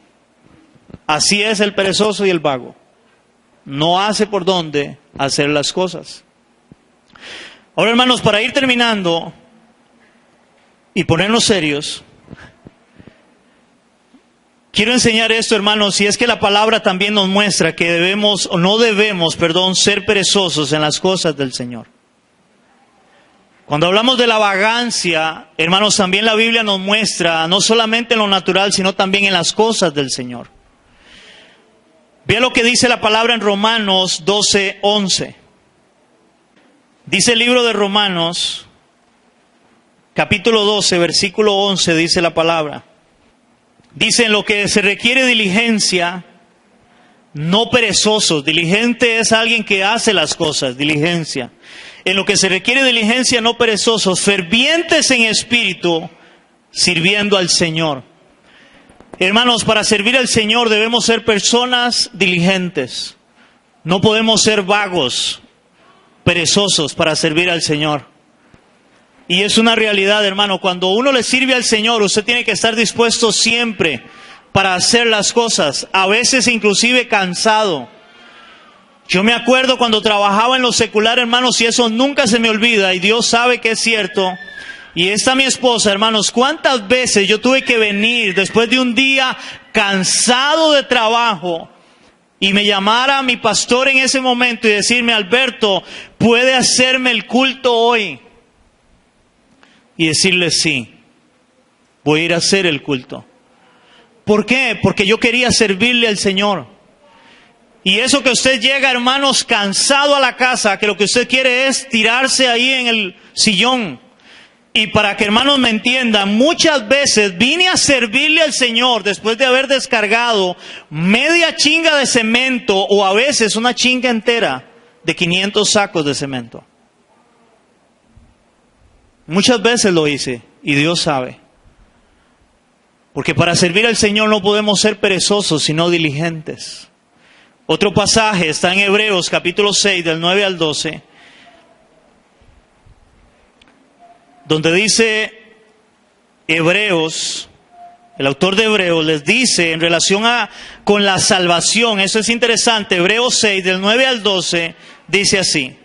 Así es el perezoso y el vago. No hace por dónde hacer las cosas. Ahora, hermanos, para ir terminando y ponernos serios, quiero enseñar esto, hermanos, y es que la palabra también nos muestra que no debemos, ser perezosos en las cosas del Señor. Cuando hablamos de la vagancia, hermanos, también la Biblia nos muestra, no solamente en lo natural, sino también en las cosas del Señor. Vea lo que dice la palabra en Romanos 12:11. Dice el libro de Romanos, capítulo 12, versículo 11, dice la palabra. Dice, en lo que se requiere diligencia, no perezosos. Diligente es alguien que hace las cosas, diligencia. En lo que se requiere diligencia, no perezosos, fervientes en espíritu, sirviendo al Señor. Hermanos, para servir al Señor debemos ser personas diligentes. No podemos ser vagos. perezosos para servir al Señor. Y es una realidad, hermano. Cuando uno le sirve al Señor, usted tiene que estar dispuesto siempre para hacer las cosas, a veces inclusive cansado. Yo me acuerdo cuando trabajaba en lo secular, hermanos, y eso nunca se me olvida, y Dios sabe que es cierto. Y esta mi esposa, hermanos, cuántas veces yo tuve que venir después de un día cansado de trabajo y me llamara mi pastor en ese momento y decirme: Alberto, ¿puede hacerme el culto hoy? Y decirle: sí, voy a ir a hacer el culto. ¿Por qué? Porque yo quería servirle al Señor. Y eso que usted llega, hermanos, cansado a la casa, que lo que usted quiere es tirarse ahí en el sillón. Y para que, hermanos, me entiendan, muchas veces vine a servirle al Señor después de haber descargado media chinga de cemento, o a veces una chinga entera de 500 sacos de cemento. Muchas veces lo hice, y Dios sabe. Porque para servir al Señor no podemos ser perezosos, sino diligentes. Otro pasaje está en Hebreos capítulo 6, del 9 al 12, donde dice Hebreos, el autor de Hebreos les dice en relación con la salvación. Eso es interesante. Hebreos 6, del 9 al 12, dice así: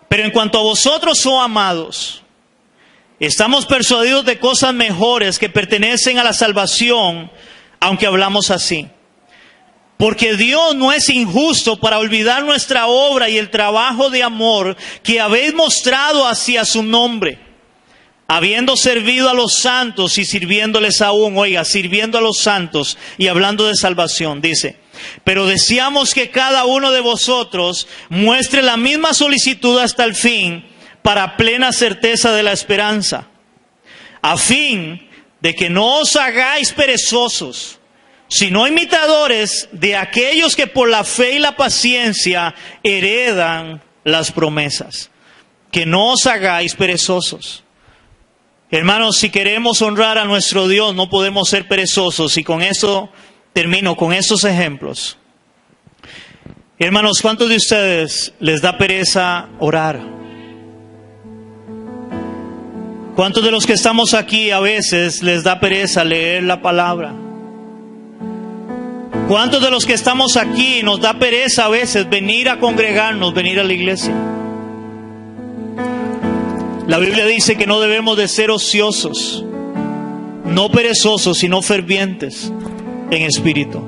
pero en cuanto a vosotros, oh amados, estamos persuadidos de cosas mejores que pertenecen a la salvación, aunque hablamos así. Porque Dios no es injusto para olvidar nuestra obra y el trabajo de amor que habéis mostrado hacia su nombre, habiendo servido a los santos y sirviéndoles aún. Oiga, sirviendo a los santos y hablando de salvación, dice: pero deseamos que cada uno de vosotros muestre la misma solicitud hasta el fin, para plena certeza de la esperanza, a fin de que no os hagáis perezosos, sino imitadores de aquellos que por la fe y la paciencia heredan las promesas. Que no os hagáis perezosos. Hermanos, si queremos honrar a nuestro Dios, no podemos ser perezosos. Y con esto termino, con estos ejemplos. Hermanos, ¿cuántos de ustedes les da pereza orar? ¿Cuántos de los que estamos aquí a veces les da pereza leer la palabra? ¿Cuántos de los que estamos aquí nos da pereza a veces venir a congregarnos, venir a la iglesia? La Biblia dice que no debemos de ser ociosos, no perezosos, sino fervientes en espíritu.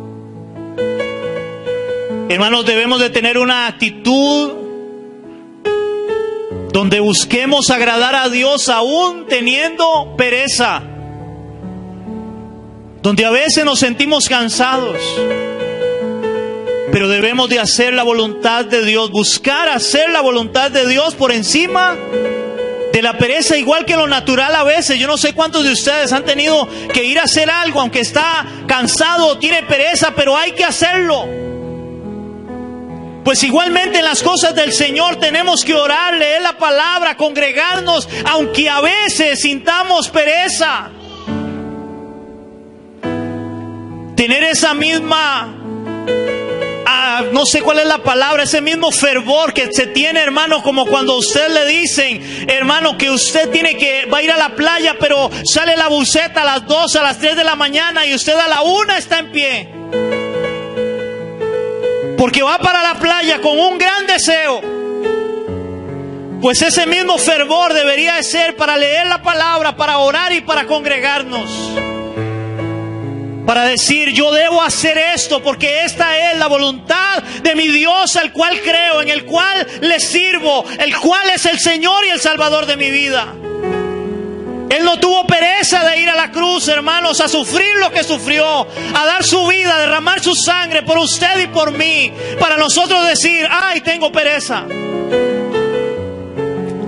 Hermanos, debemos de tener una actitud donde busquemos agradar a Dios aún teniendo pereza, donde a veces nos sentimos cansados, pero debemos de hacer la voluntad de Dios, buscar hacer la voluntad de Dios por encima de la pereza, igual que lo natural a veces. Yo no sé cuántos de ustedes han tenido que ir a hacer algo, aunque está cansado o tiene pereza, pero hay que hacerlo. Pues igualmente en las cosas del Señor tenemos que orar, leer la palabra, congregarnos, aunque a veces sintamos pereza. Tener esa misma, no sé cuál es la palabra, ese mismo fervor que se tiene, hermano, como cuando a usted le dicen, hermano, que usted va a ir a la playa, pero sale la buceta a las 2, a las 3 de la mañana y usted a la 1 está en pie. Porque va para la playa con un gran deseo. Pues ese mismo fervor debería de ser para leer la palabra, para orar y para congregarnos. Para decir, yo debo hacer esto porque esta es la voluntad de mi Dios, al cual creo, en el cual le sirvo, el cual es el Señor y el Salvador de mi vida. Él no tuvo pereza de ir a la cruz, hermanos, a sufrir lo que sufrió, a dar su vida, a derramar su sangre por usted y por mí, para nosotros decir, ay, tengo pereza.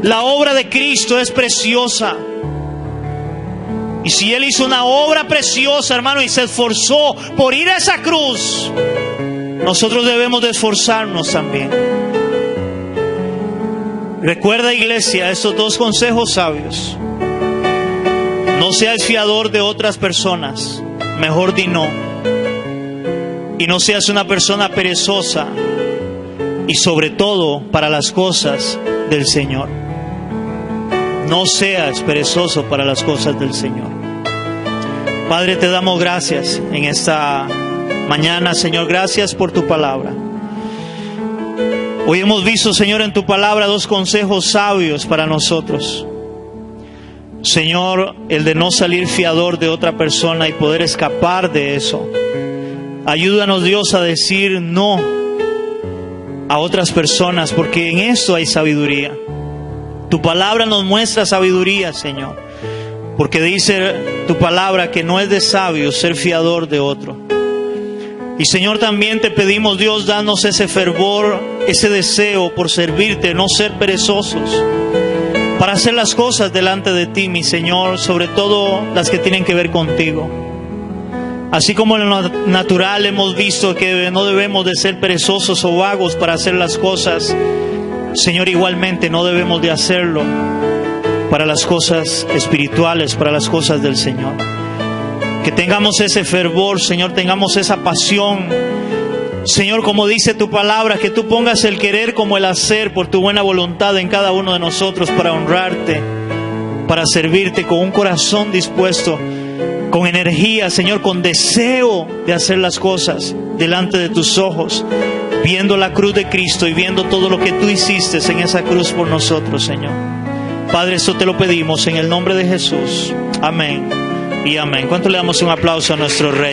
La obra de Cristo es preciosa. Y si Él hizo una obra preciosa, hermano, y se esforzó por ir a esa cruz, nosotros debemos de esforzarnos también. Recuerda, iglesia, estos 2 consejos sabios. No seas fiador de otras personas, mejor di no. Y no seas una persona perezosa, y sobre todo para las cosas del Señor. No seas perezoso para las cosas del Señor. Padre, te damos gracias en esta mañana, Señor. Gracias por tu palabra. Hoy hemos visto, Señor, en tu palabra 2 consejos sabios para nosotros. Señor, el de no salir fiador de otra persona y poder escapar de eso. Ayúdanos, Dios, a decir no a otras personas, porque en esto hay sabiduría. Tu palabra nos muestra sabiduría, Señor, porque dice tu palabra que no es de sabio ser fiador de otro. Y Señor, también te pedimos, Dios, danos ese fervor, ese deseo por servirte, no ser perezosos, para hacer las cosas delante de ti, mi Señor, sobre todo las que tienen que ver contigo. Así como en lo natural hemos visto que no debemos de ser perezosos o vagos para hacer las cosas, Señor, igualmente no debemos de hacerlo para las cosas espirituales, para las cosas del Señor. Que tengamos ese fervor, Señor, tengamos esa pasión. Señor, como dice tu palabra, que tú pongas el querer como el hacer por tu buena voluntad en cada uno de nosotros para honrarte, para servirte con un corazón dispuesto, con energía, Señor, con deseo de hacer las cosas delante de tus ojos, viendo la cruz de Cristo y viendo todo lo que tú hiciste en esa cruz por nosotros, Señor. Padre, esto te lo pedimos en el nombre de Jesús. Amén y amén. ¿Cuánto le damos un aplauso a nuestro Rey?